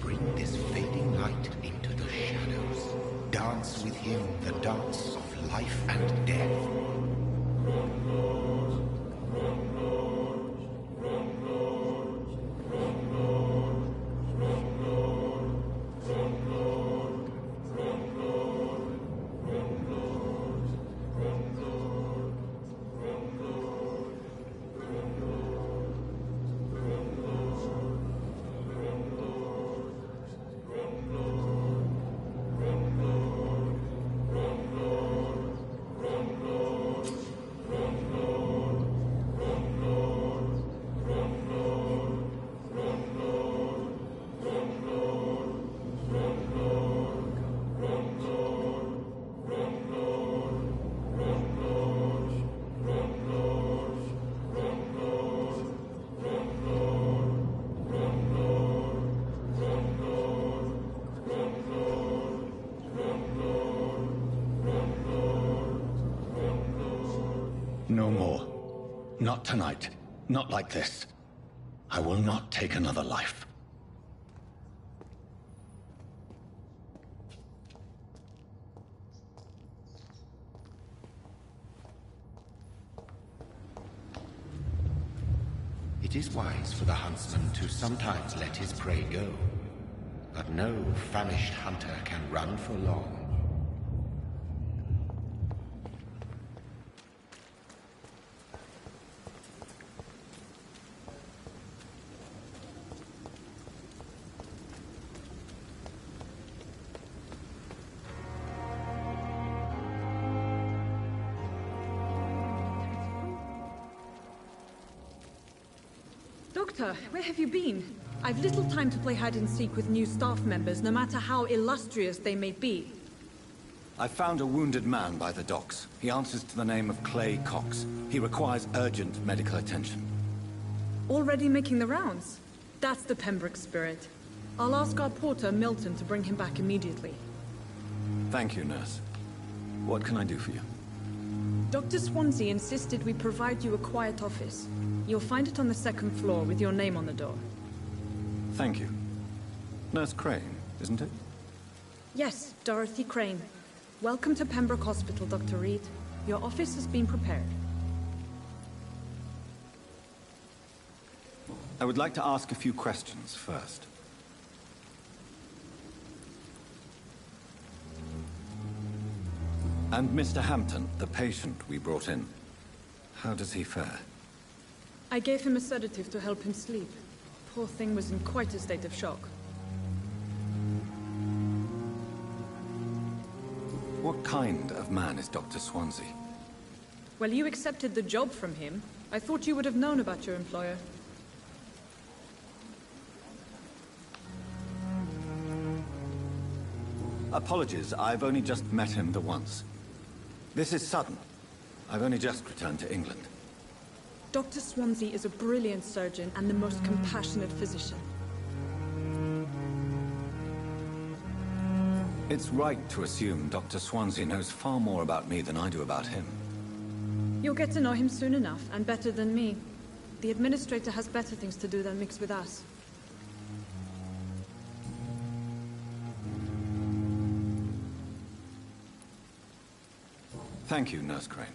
Bring this fading light into the shadows. Dance with him the dance of life and death. No more. Not tonight. Not like this. I will not take another life. It is wise for the huntsman to sometimes let his prey go. But no famished hunter can run for long. Doctor, where have you been? I've little time to play hide-and-seek with new staff members, no matter how illustrious they may be. I found a wounded man by the docks. He answers to the name of Clay Cox. He requires urgent medical attention. Already making the rounds? That's the Pembroke spirit. I'll ask our porter, Milton, to bring him back immediately. Thank you, nurse. What can I do for you? Dr. Swansea insisted we provide you a quiet office. You'll find it on the second floor with your name on the door. Thank you. Nurse Crane, isn't it? Yes, Dorothy Crane. Welcome to Pembroke Hospital, Dr. Reed. Your office has been prepared. I would like to ask a few questions first. And Mr. Hampton, the patient we brought in, how does he fare? I gave him a sedative to help him sleep. Poor thing was in quite a state of shock. What kind of man is Dr. Swansea? Well, you accepted the job from him. I thought you would have known about your employer. Apologies, I've only just met him the once. This is sudden. I've only just returned to England. Dr. Swansea is a brilliant surgeon and the most compassionate physician. It's right to assume Dr. Swansea knows far more about me than I do about him. You'll get to know him soon enough, and better than me. The Administrator has better things to do than mix with us. Thank you, Nurse Crane.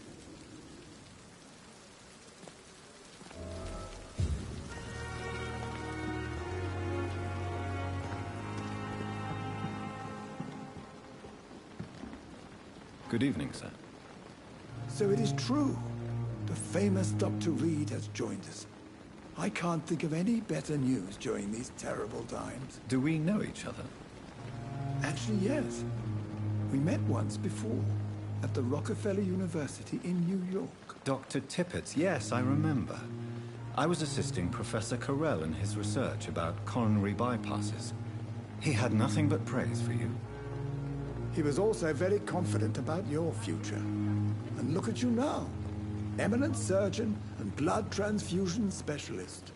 Good evening, sir. So it is true. The famous Dr. Reed has joined us. I can't think of any better news during these terrible times. Do we know each other? Actually, yes. We met once before, at the Rockefeller University in New York. Dr. Tippett, yes, I remember. I was assisting Professor Carell in his research about coronary bypasses. He had nothing but praise for you. He was also very confident about your future. And look at you now. Eminent surgeon and blood transfusion specialist.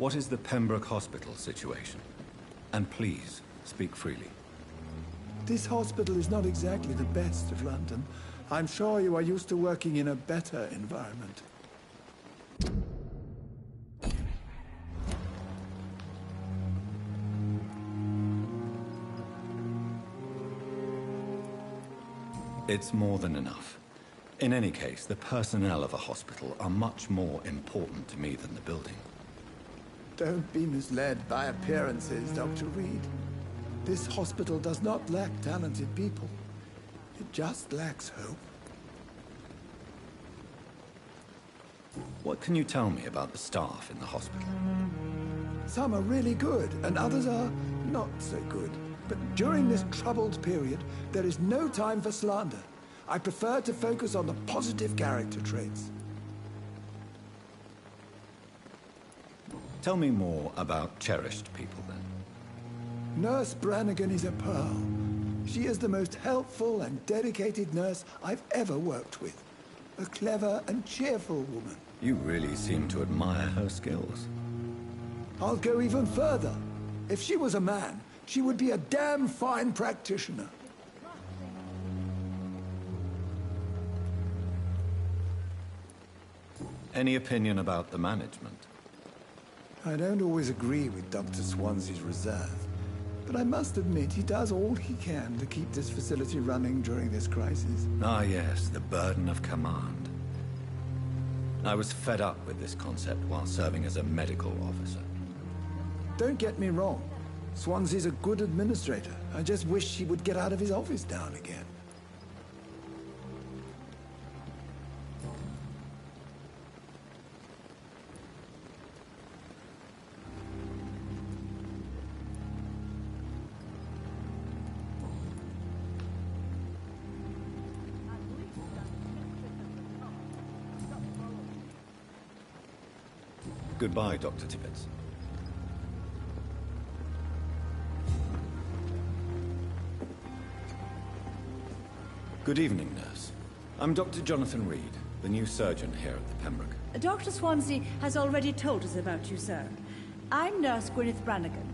What is the Pembroke Hospital situation? And please, speak freely. This hospital is not exactly the best of London. I'm sure you are used to working in a better environment. It's more than enough. In any case, the personnel of a hospital are much more important to me than the building. Don't be misled by appearances, Dr. Reed. This hospital does not lack talented people. It just lacks hope. What can you tell me about the staff in the hospital? Some are really good, and others are not so good. But during this troubled period, there is no time for slander. I prefer to focus on the positive character traits. Tell me more about cherished people, then. Nurse Brannigan is a pearl. She is the most helpful and dedicated nurse I've ever worked with. A clever and cheerful woman. You really seem to admire her skills. I'll go even further. If she was a man, she would be a damn fine practitioner. Any opinion about the management? I don't always agree with Dr. Swansea's reserve, but I must admit he does all he can to keep this facility running during this crisis. Ah, yes, the burden of command. I was fed up with this concept while serving as a medical officer. Don't get me wrong. Swansea's a good administrator. I just wish he would get out of his office now and again. Goodbye, Dr. Tippett. Good evening, nurse. I'm Dr. Jonathan Reed, the new surgeon here at the Pembroke. Dr. Swansea has already told us about you, sir. I'm Nurse Gwyneth Brannigan.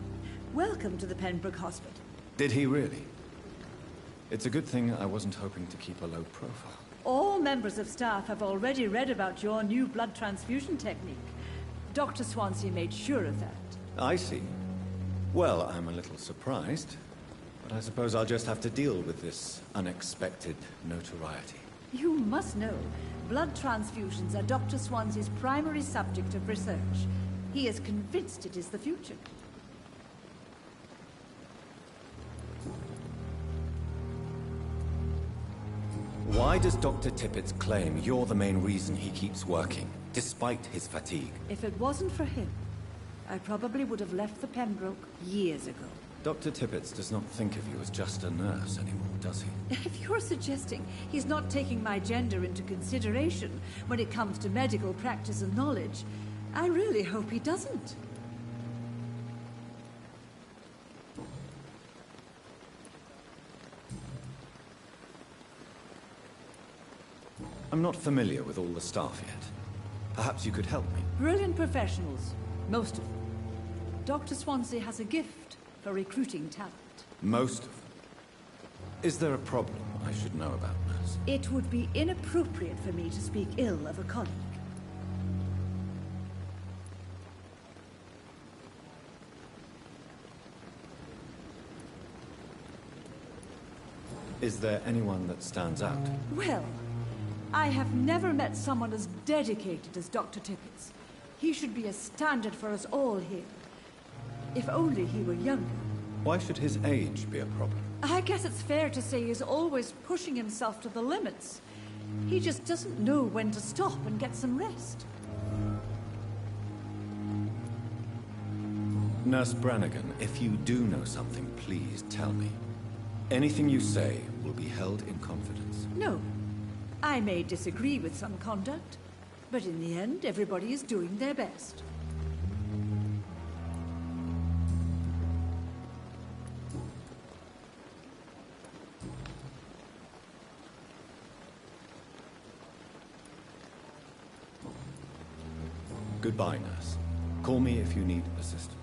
Welcome to the Pembroke Hospital. Did he really? It's a good thing I wasn't hoping to keep a low profile. All members of staff have already read about your new blood transfusion technique. Dr. Swansea made sure of that. I see. Well, I'm a little surprised, but I suppose I'll just have to deal with this unexpected notoriety. You must know, blood transfusions are Dr. Swansea's primary subject of research. He is convinced it is the future. Why does Dr. Tippett claim you're the main reason he keeps working, despite his fatigue? If it wasn't for him, I probably would have left the Pembroke years ago. Dr. Tippett does not think of you as just a nurse anymore, does he? If you're suggesting he's not taking my gender into consideration when it comes to medical practice and knowledge, I really hope he doesn't. I'm not familiar with all the staff yet. Perhaps you could help me. Brilliant professionals, most of them. Dr. Swansea has a gift for recruiting talent. Most of them. Is there a problem I should know about, nurse? It would be inappropriate for me to speak ill of a colleague. Is there anyone that stands out? Well, I have never met someone as dedicated as Dr. Tippett. He should be a standard for us all here. If only he were younger. Why should his age be a problem? I guess it's fair to say he's always pushing himself to the limits. He just doesn't know when to stop and get some rest. Nurse Brannigan, if you do know something, please tell me. Anything you say will be held in confidence. No. I may disagree with some conduct, but in the end, everybody is doing their best. Goodbye, nurse. Call me if you need assistance.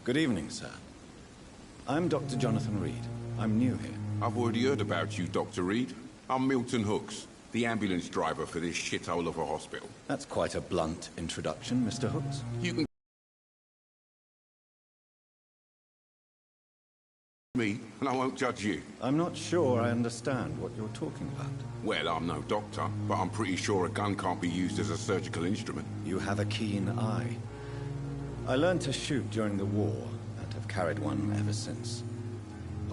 Good evening, sir. I'm Dr. Jonathan Reed. I'm new here. I've already heard about you, Dr. Reed. I'm Milton Hooks, the ambulance driver for this shithole of a hospital. That's quite a blunt introduction, Mr. Hooks. You can me, and I won't judge you. I'm not sure I understand what you're talking about. Well, I'm no doctor, but I'm pretty sure a gun can't be used as a surgical instrument. You have a keen eye. I learned to shoot during the war, and have carried one ever since.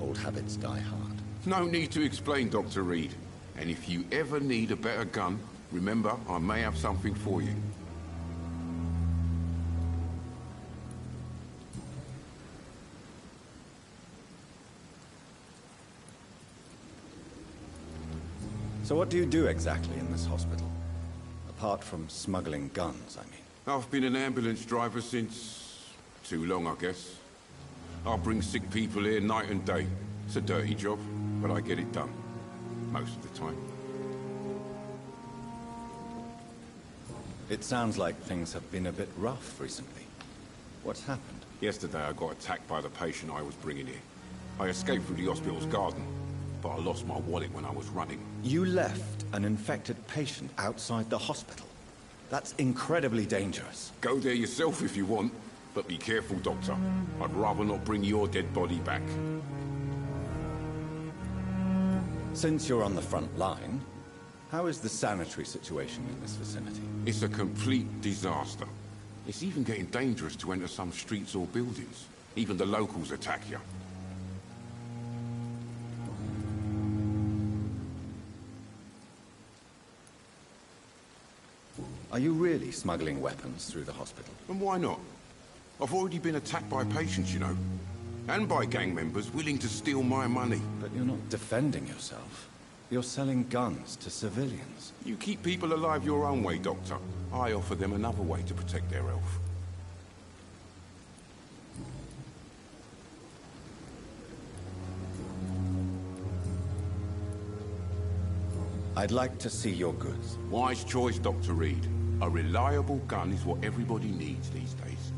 Old habits die hard. No need to explain, Dr. Reed. And if you ever need a better gun, remember, I may have something for you. So what do you do exactly in this hospital? Apart from smuggling guns, I mean. I've been an ambulance driver since... too long, I guess. I bring sick people here night and day. It's a dirty job, but I get it done. Most of the time. It sounds like things have been a bit rough recently. What's happened? Yesterday I got attacked by the patient I was bringing here. I escaped through the hospital's garden, but I lost my wallet when I was running. You left an infected patient outside the hospital? That's incredibly dangerous. Go there yourself if you want, but be careful, Doctor. I'd rather not bring your dead body back. Since you're on the front line, how is the sanitary situation in this vicinity? It's a complete disaster. It's even getting dangerous to enter some streets or buildings. Even the locals attack you. Are you really smuggling weapons through the hospital? And why not? I've already been attacked by patients, you know. And by gang members willing to steal my money. But you're not defending yourself. You're selling guns to civilians. You keep people alive your own way, Doctor. I offer them another way to protect their health. I'd like to see your goods. Wise choice, Dr. Reed. A reliable gun is what everybody needs these days.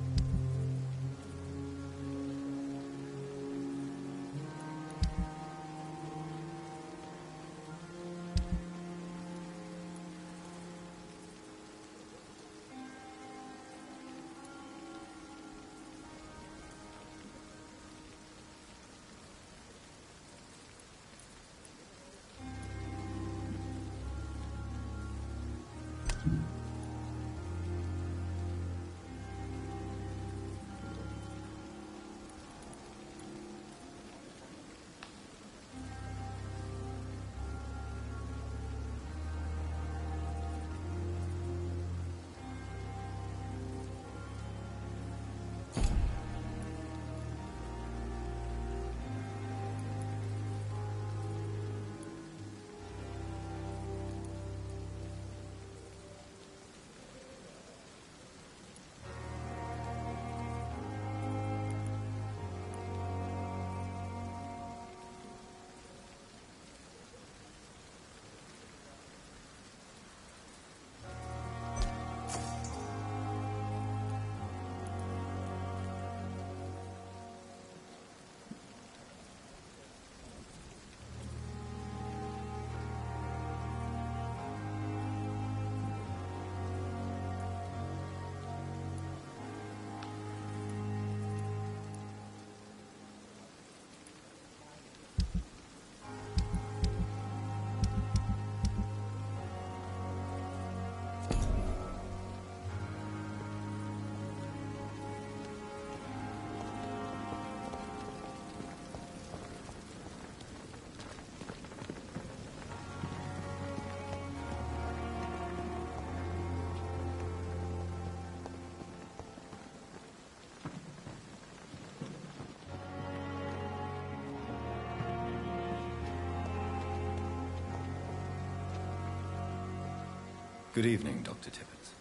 Good evening, Dr. Tippett.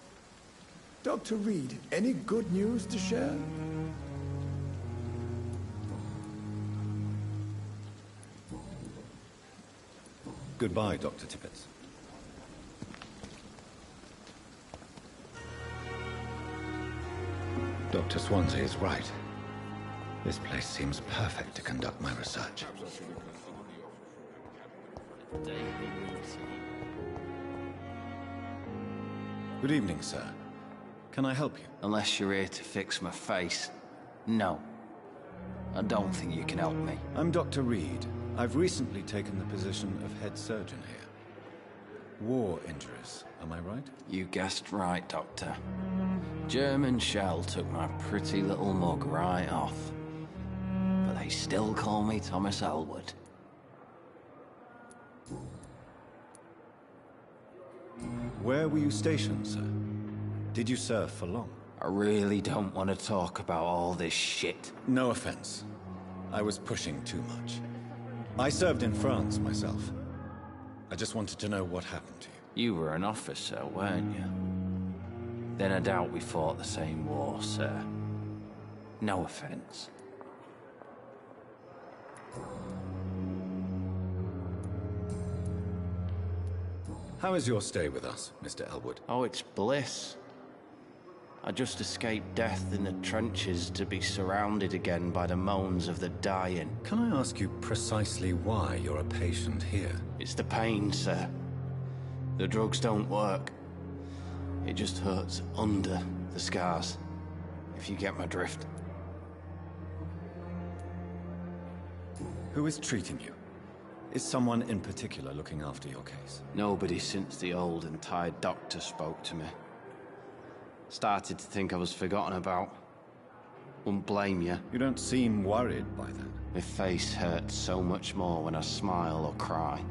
Dr. Reed, any good news to share? Goodbye, Dr. Tippett. Dr. Swansea is right. This place seems perfect to conduct my research. Good evening, sir. Can I help you? Unless you're here to fix my face. No. I don't think you can help me. I'm Dr. Reed. I've recently taken the position of head surgeon here. War injuries, am I right? You guessed right, Doctor. German shell took my pretty little mug right off. But they still call me Thomas Elwood. Where were you stationed, sir? Did you serve for long? I really don't want to talk about all this shit. No offense. I was pushing too much. I served in France myself. I just wanted to know what happened to you. You were an officer, weren't you? Then I doubt we fought the same war, sir. No offense. How is your stay with us, Mr. Elwood? Oh, it's bliss. I just escaped death in the trenches to be surrounded again by the moans of the dying. Can I ask you precisely why you're a patient here? It's the pain, sir. The drugs don't work. It just hurts under the scars, if you get my drift. Who is treating you? Is someone in particular looking after your case? Nobody since the old and tired doctor spoke to me. Started to think I was forgotten about. Wouldn't blame you. You don't seem worried by that. My face hurts so much more when I smile or cry.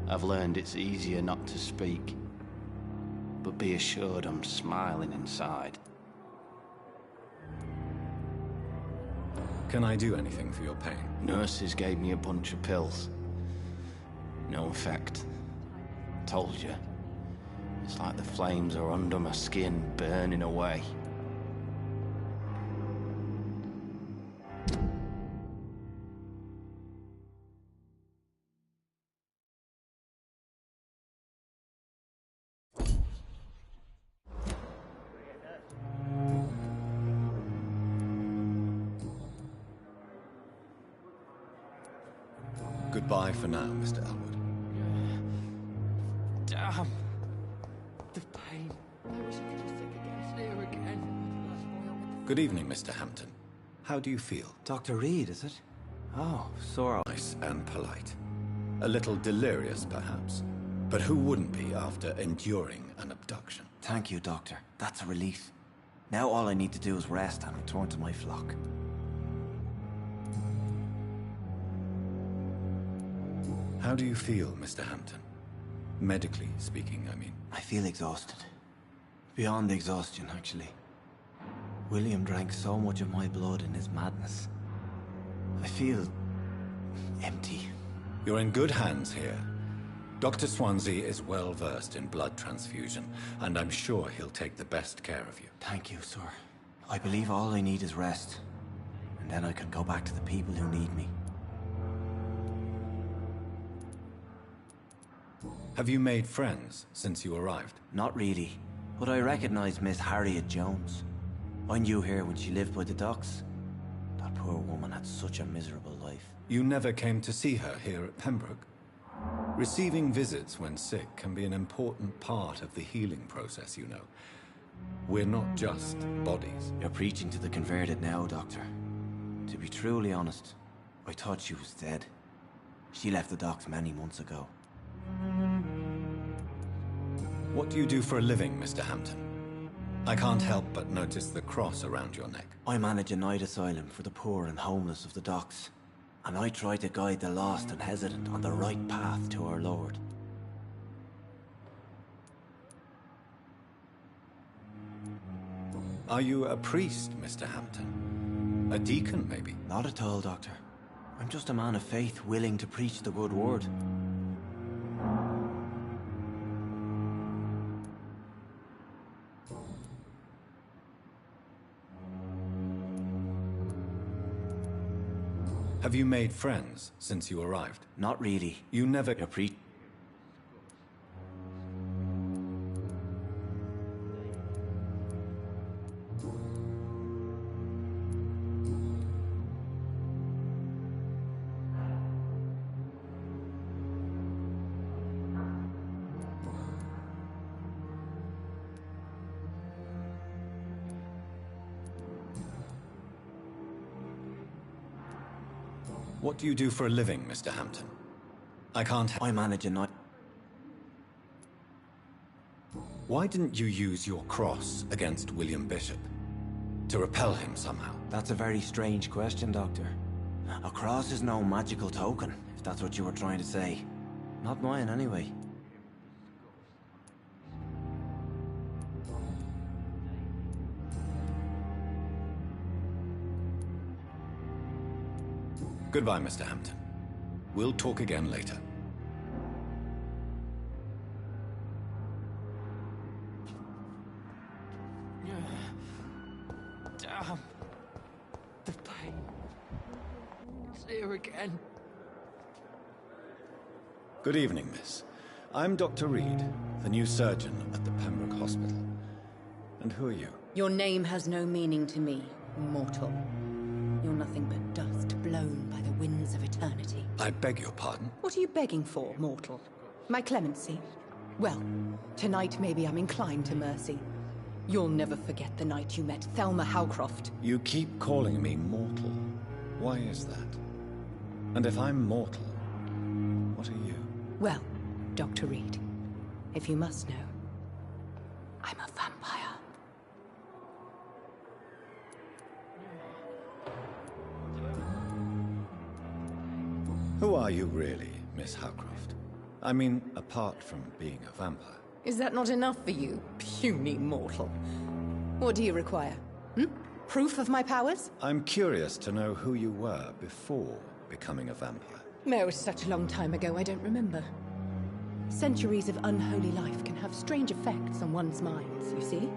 I've learned it's easier not to speak. But be assured I'm smiling inside. Can I do anything for your pain? Nurses gave me a bunch of pills. No effect. Told you. It's like the flames are under my skin, burning away. Goodbye for now, Mr. Elwood. Damn. The pain. I wish I could just think against here again. Good evening, Mr. Hampton. How do you feel? Dr. Reed, is it? Oh, sore. Nice and polite. A little delirious, perhaps. But who wouldn't be after enduring an abduction? Thank you, Doctor. That's a relief. Now all I need to do is rest and return to my flock. How do you feel, Mr. Hampton? Medically speaking, I mean. I feel exhausted. Beyond exhaustion, actually. William drank so much of my blood in his madness. I feel empty. You're in good hands here. Dr. Swansea is well versed in blood transfusion, and I'm sure he'll take the best care of you. Thank you, sir. I believe all I need is rest. And then I can go back to the people who need me. Have you made friends since you arrived? Not really, but I recognize Miss Harriet Jones. I knew her when she lived by the docks. That poor woman had such a miserable life. You never came to see her here at Pembroke? Receiving visits when sick can be an important part of the healing process, you know. We're not just bodies. You're preaching to the converted now, Doctor. To be truly honest, I thought she was dead. She left the docks many months ago. What do you do for a living, Mr. Hampton? I can't help but notice the cross around your neck. I manage a night asylum for the poor and homeless of the docks. And I try to guide the lost and hesitant on the right path to our Lord. Are you a priest, Mr. Hampton? A deacon, maybe? Not at all, Doctor. I'm just a man of faith willing to preach the good word. Have you made friends since you arrived? Not really. You never... What do you do for a living, Mr. Hampton? I can't... I manage a night... Why didn't you use your cross against William Bishop? To repel him somehow? That's a very strange question, Doctor. A cross is no magical token, if that's what you were trying to say. Not mine, anyway. Goodbye, Mr. Hampton. We'll talk again later. Damn. The pain. It's here again. Good evening, miss. I'm Dr. Reed, the new surgeon at the Pembroke Hospital. And who are you? Your name has no meaning to me, mortal. You're nothing but dust blown by the winds of eternity. I beg your pardon? What are you begging for, mortal? My clemency? Well, tonight maybe I'm inclined to mercy. You'll never forget the night you met Thelma Howcroft. You keep calling me mortal. Why is that? And if I'm mortal, what are you? Well, Dr. Reed, if you must know, I'm a vampire. Who are you really, Miss Howcroft? I mean, apart from being a vampire. Is that not enough for you, puny mortal? What do you require? Proof of my powers? I'm curious to know who you were before becoming a vampire. No, it was such a long time ago, I don't remember. Centuries of unholy life can have strange effects on one's minds, you see?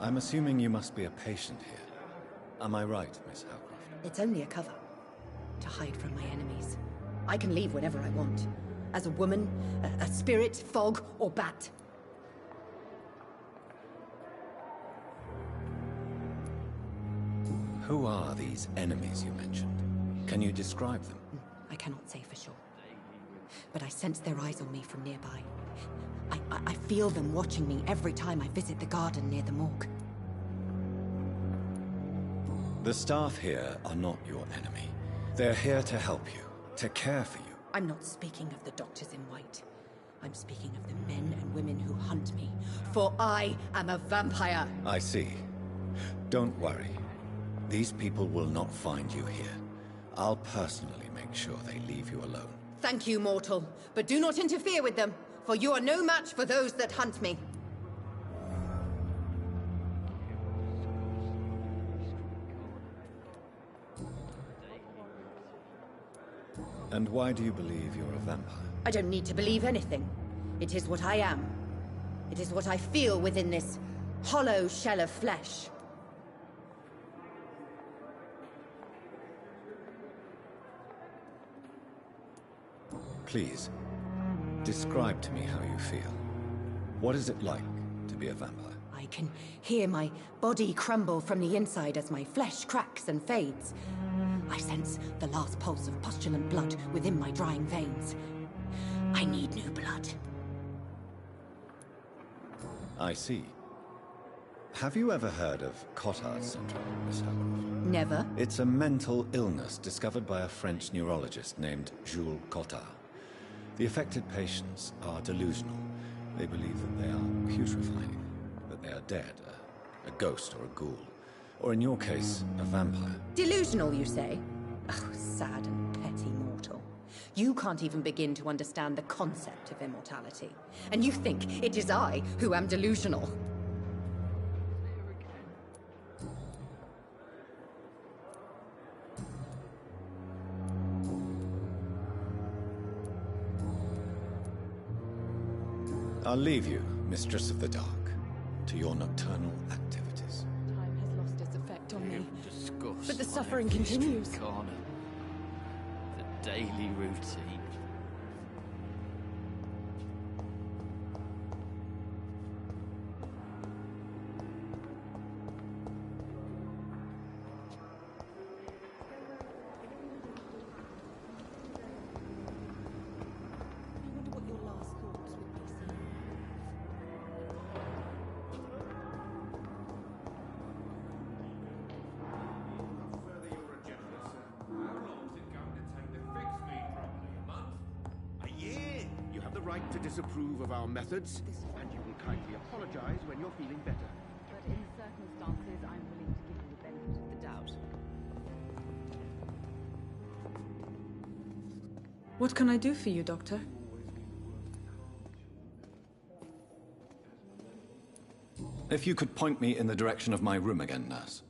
I'm assuming you must be a patient here. Am I right, Miss Howcroft? It's only a cover. To hide from my enemies. I can leave whenever I want. As a woman, a spirit, fog, or bat. Who are these enemies you mentioned? Can you describe them? I cannot say for sure. But I sense their eyes on me from nearby. I feel them watching me every time I visit the garden near the morgue. The staff here are not your enemy. They're here to help you, to care for you. I'm not speaking of the doctors in white. I'm speaking of the men and women who hunt me. For I am a vampire! I see. Don't worry. These people will not find you here. I'll personally make sure they leave you alone. Thank you, mortal. But do not interfere with them, for you are no match for those that hunt me. And why do you believe you're a vampire? I don't need to believe anything. It is what I am. It is what I feel within this hollow shell of flesh. Please, describe to me how you feel. What is it like to be a vampire? I can hear my body crumble from the inside as my flesh cracks and fades. I sense the last pulse of postulant blood within my drying veins. I need new blood. I see. Have you ever heard of Cotard syndrome, Miss Howcroft? Never. It's a mental illness discovered by a French neurologist named Jules Cotard. The affected patients are delusional. They believe that they are putrefying, that they are dead, a ghost or a ghoul. Or in your case, a vampire. Delusional, you say? Oh, sad and petty mortal. You can't even begin to understand the concept of immortality. And you think it is I who am delusional. I'll leave you, Mistress of the Dark, to your nocturnal activities. Time has lost its effect on me. Discuss But the my suffering nephew's continues. street corner. The daily routine. To disapprove of our methods, and you will kindly apologize when you're feeling better. But in the circumstances, I'm willing to give you the benefit of the doubt. What can I do for you, Doctor? If you could point me in the direction of my room again, nurse.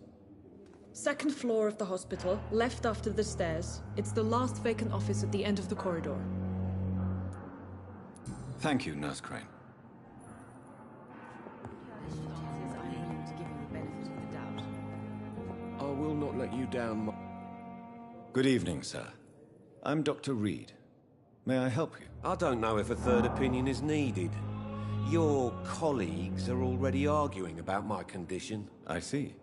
Second floor of the hospital, left after the stairs. It's the last vacant office at the end of the corridor. Thank you, Nurse Crane. I will not let you down. Good evening, sir. I'm Dr. Reed. May I help you? I don't know if a third opinion is needed. Your colleagues are already arguing about my condition. I see.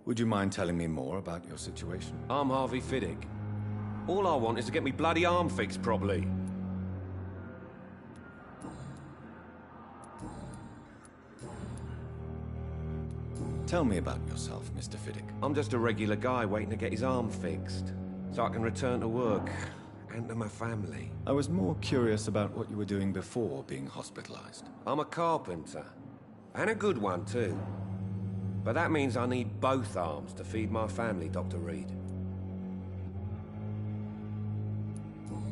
Would you mind telling me more about your situation? I'm Harvey Fiddick. All I want is to get me bloody arm fixed properly. Tell me about yourself, Mr. Fiddick. I'm just a regular guy waiting to get his arm fixed, so I can return to work and to my family. I was more curious about what you were doing before being hospitalized. I'm a carpenter, and a good one too. But that means I need both arms to feed my family, Dr. Reed.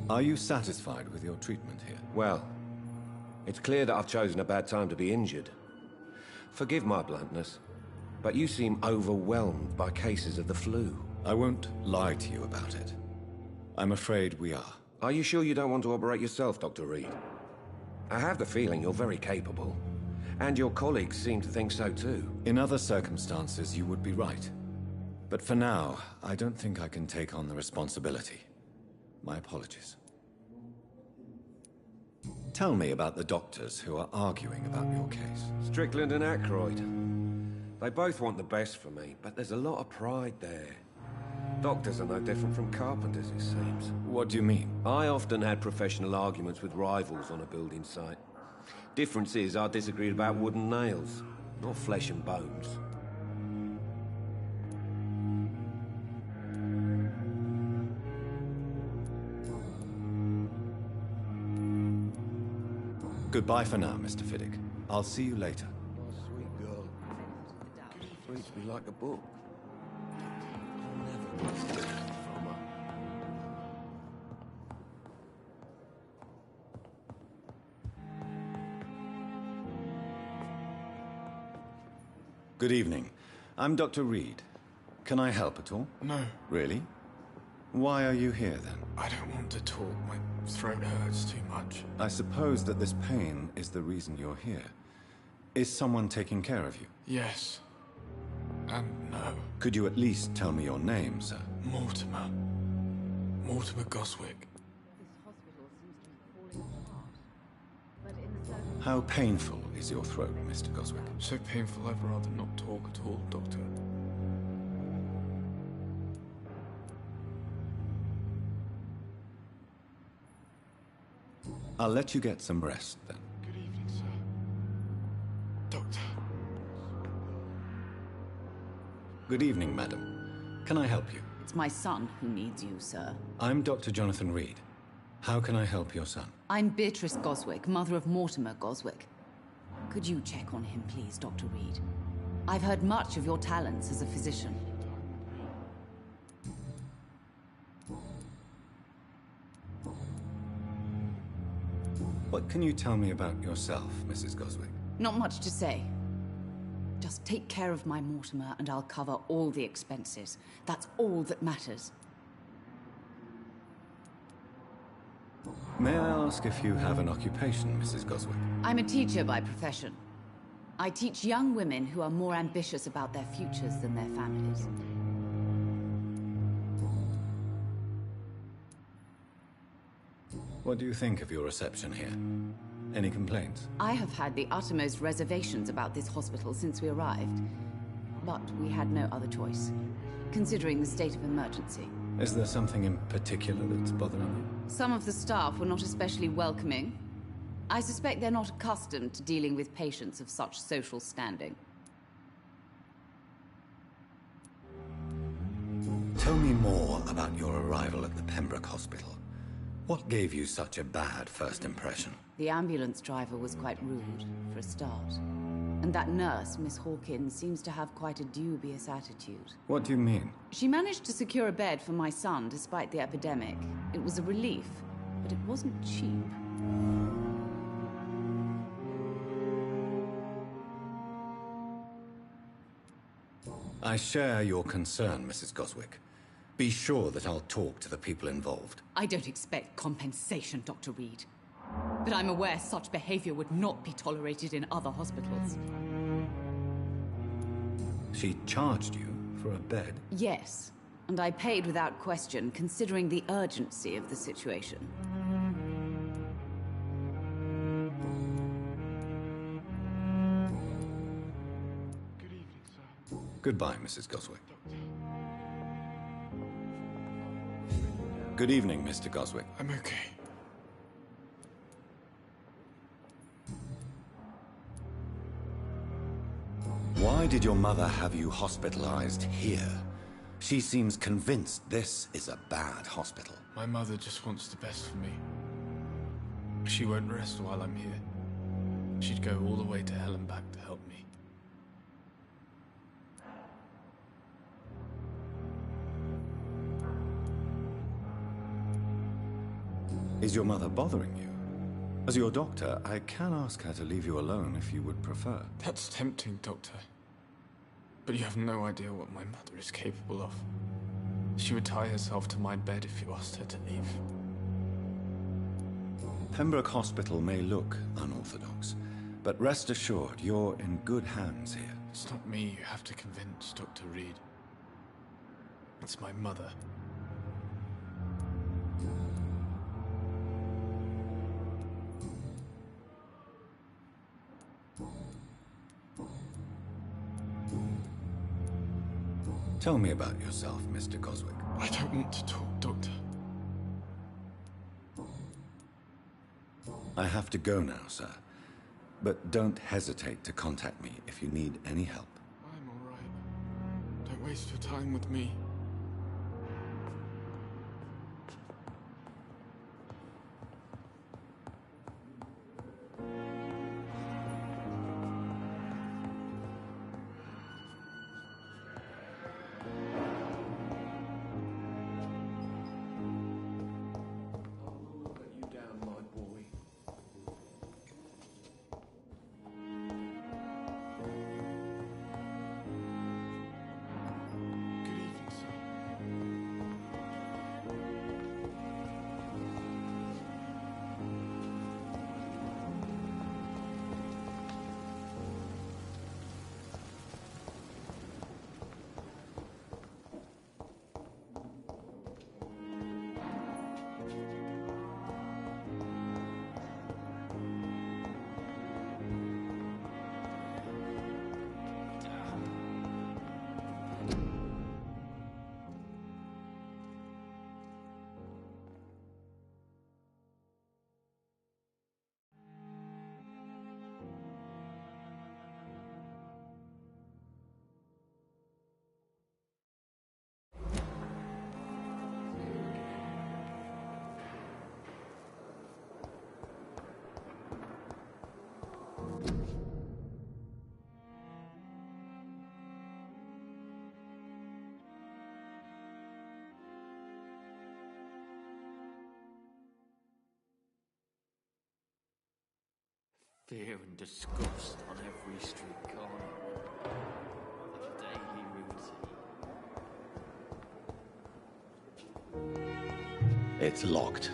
Are you satisfied with your treatment here? Well, it's clear that I've chosen a bad time to be injured. Forgive my bluntness, but you seem overwhelmed by cases of the flu. I won't lie to you about it. I'm afraid we are. Are you sure you don't want to operate yourself, Dr. Reed? I have the feeling you're very capable, and your colleagues seem to think so too. In other circumstances, you would be right. But for now, I don't think I can take on the responsibility. My apologies. Tell me about the doctors who are arguing about your case. Strickland and Aykroyd. They both want the best for me, but there's a lot of pride there. Doctors are no different from carpenters, it seems. What do you mean? I often had professional arguments with rivals on a building site. Difference is, I disagreed about wooden nails, not flesh and bones. Goodbye for now, Mr. Fiddick. I'll see you later. Oh, sweet girl. Reads me like a book. Never must get from her. Good evening. I'm Dr. Reed. Can I help at all? No. Really? Why are you here, then? I don't want to talk. My throat hurts too much. I suppose that this pain is the reason you're here. Is someone taking care of you? Yes. And no. Could you at least tell me your name, sir? Mortimer. Mortimer Goswick. How painful is your throat, Mr. Goswick? So painful I'd rather not talk at all, Doctor. I'll let you get some rest, then. Good evening, sir. Doctor. Good evening, madam. Can I help you? It's my son who needs you, sir. I'm Dr. Jonathan Reed. How can I help your son? I'm Beatrice Goswick, mother of Mortimer Goswick. Could you check on him, please, Dr. Reed? I've heard much of your talents as a physician. What can you tell me about yourself, Mrs. Goswick? Not much to say. Just take care of my Mortimer and I'll cover all the expenses. That's all that matters. May I ask if you have an occupation, Mrs. Goswick? I'm a teacher by profession. I teach young women who are more ambitious about their futures than their families. What do you think of your reception here? Any complaints? I have had the uttermost reservations about this hospital since we arrived. But we had no other choice, considering the state of emergency. Is there something in particular that's bothering you? Some of the staff were not especially welcoming. I suspect they're not accustomed to dealing with patients of such social standing. Tell me more about your arrival at the Pembroke Hospital. What gave you such a bad first impression? The ambulance driver was quite rude, for a start. And that nurse, Miss Hawkins, seems to have quite a dubious attitude. What do you mean? She managed to secure a bed for my son despite the epidemic. It was a relief, but it wasn't cheap. I share your concern, Mrs. Goswick. Be sure that I'll talk to the people involved. I don't expect compensation, Dr. Reed. But I'm aware such behavior would not be tolerated in other hospitals. She charged you for a bed? Yes, and I paid without question, considering the urgency of the situation. Good evening, sir. Goodbye, Mrs. Goswick. Good evening, Mr. Goswick. I'm okay. Why did your mother have you hospitalized here? She seems convinced this is a bad hospital. My mother just wants the best for me. She won't rest while I'm here. She'd go all the way to hell and back to help me. Is your mother bothering you? As your doctor, I can ask her to leave you alone if you would prefer. That's tempting, Doctor. But you have no idea what my mother is capable of. She would tie herself to my bed if you asked her to leave. Pembroke Hospital may look unorthodox, but rest assured, you're in good hands here. It's not me you have to convince, Dr. Reed. It's my mother. Tell me about yourself, Mr. Goswick. I don't want to talk, Doctor. I have to go now, sir. But don't hesitate to contact me if you need any help. I'm all right. Don't waste your time with me. Fear and disgust on every street corner. The daily routine. It's locked.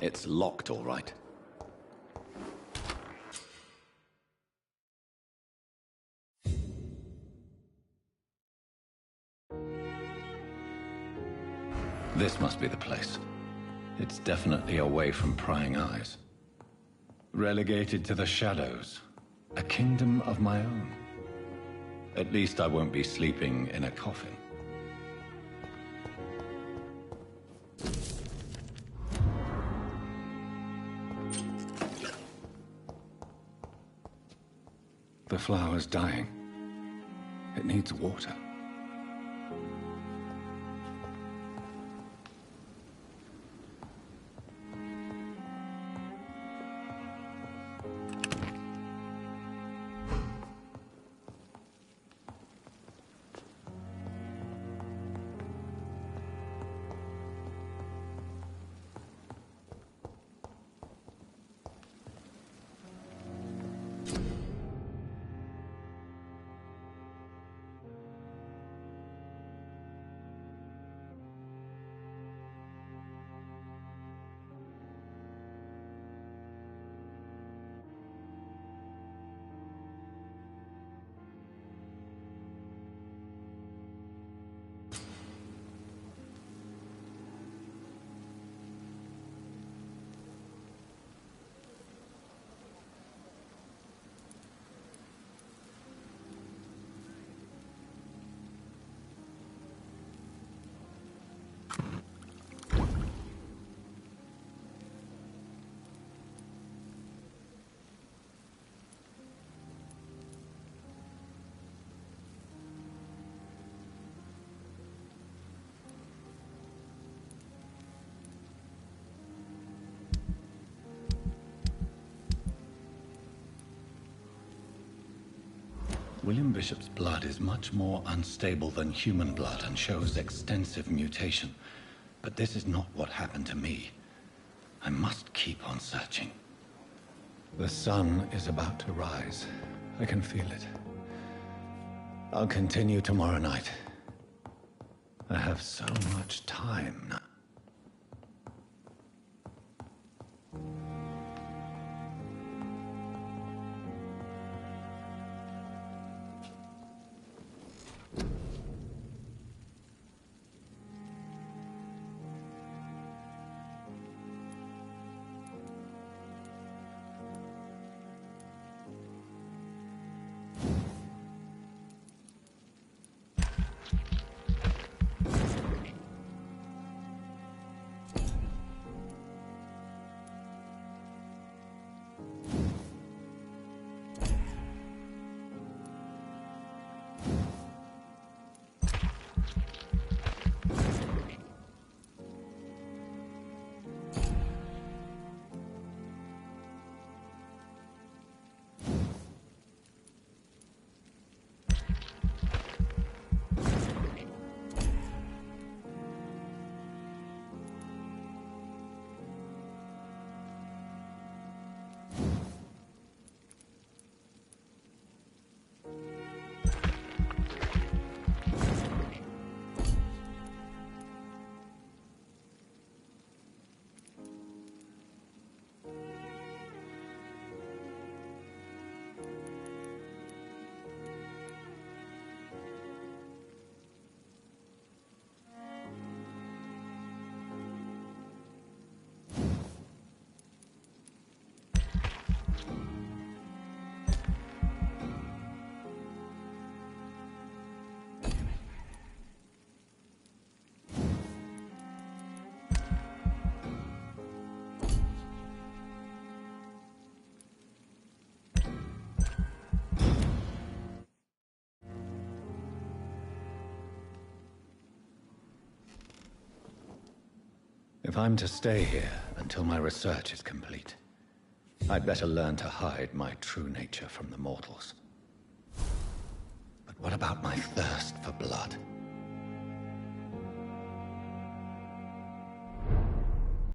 It's locked, all right. This must be the place. It's definitely away from prying eyes. Relegated to the shadows. A kingdom of my own. At least I won't be sleeping in a coffin. The flower's dying. It needs water. William Bishop's blood is much more unstable than human blood and shows extensive mutation. But this is not what happened to me. I must keep on searching. The sun is about to rise. I can feel it. I'll continue tomorrow night. I have so much time now. If I'm to stay here until my research is complete, I'd better learn to hide my true nature from the mortals. But what about my thirst for blood?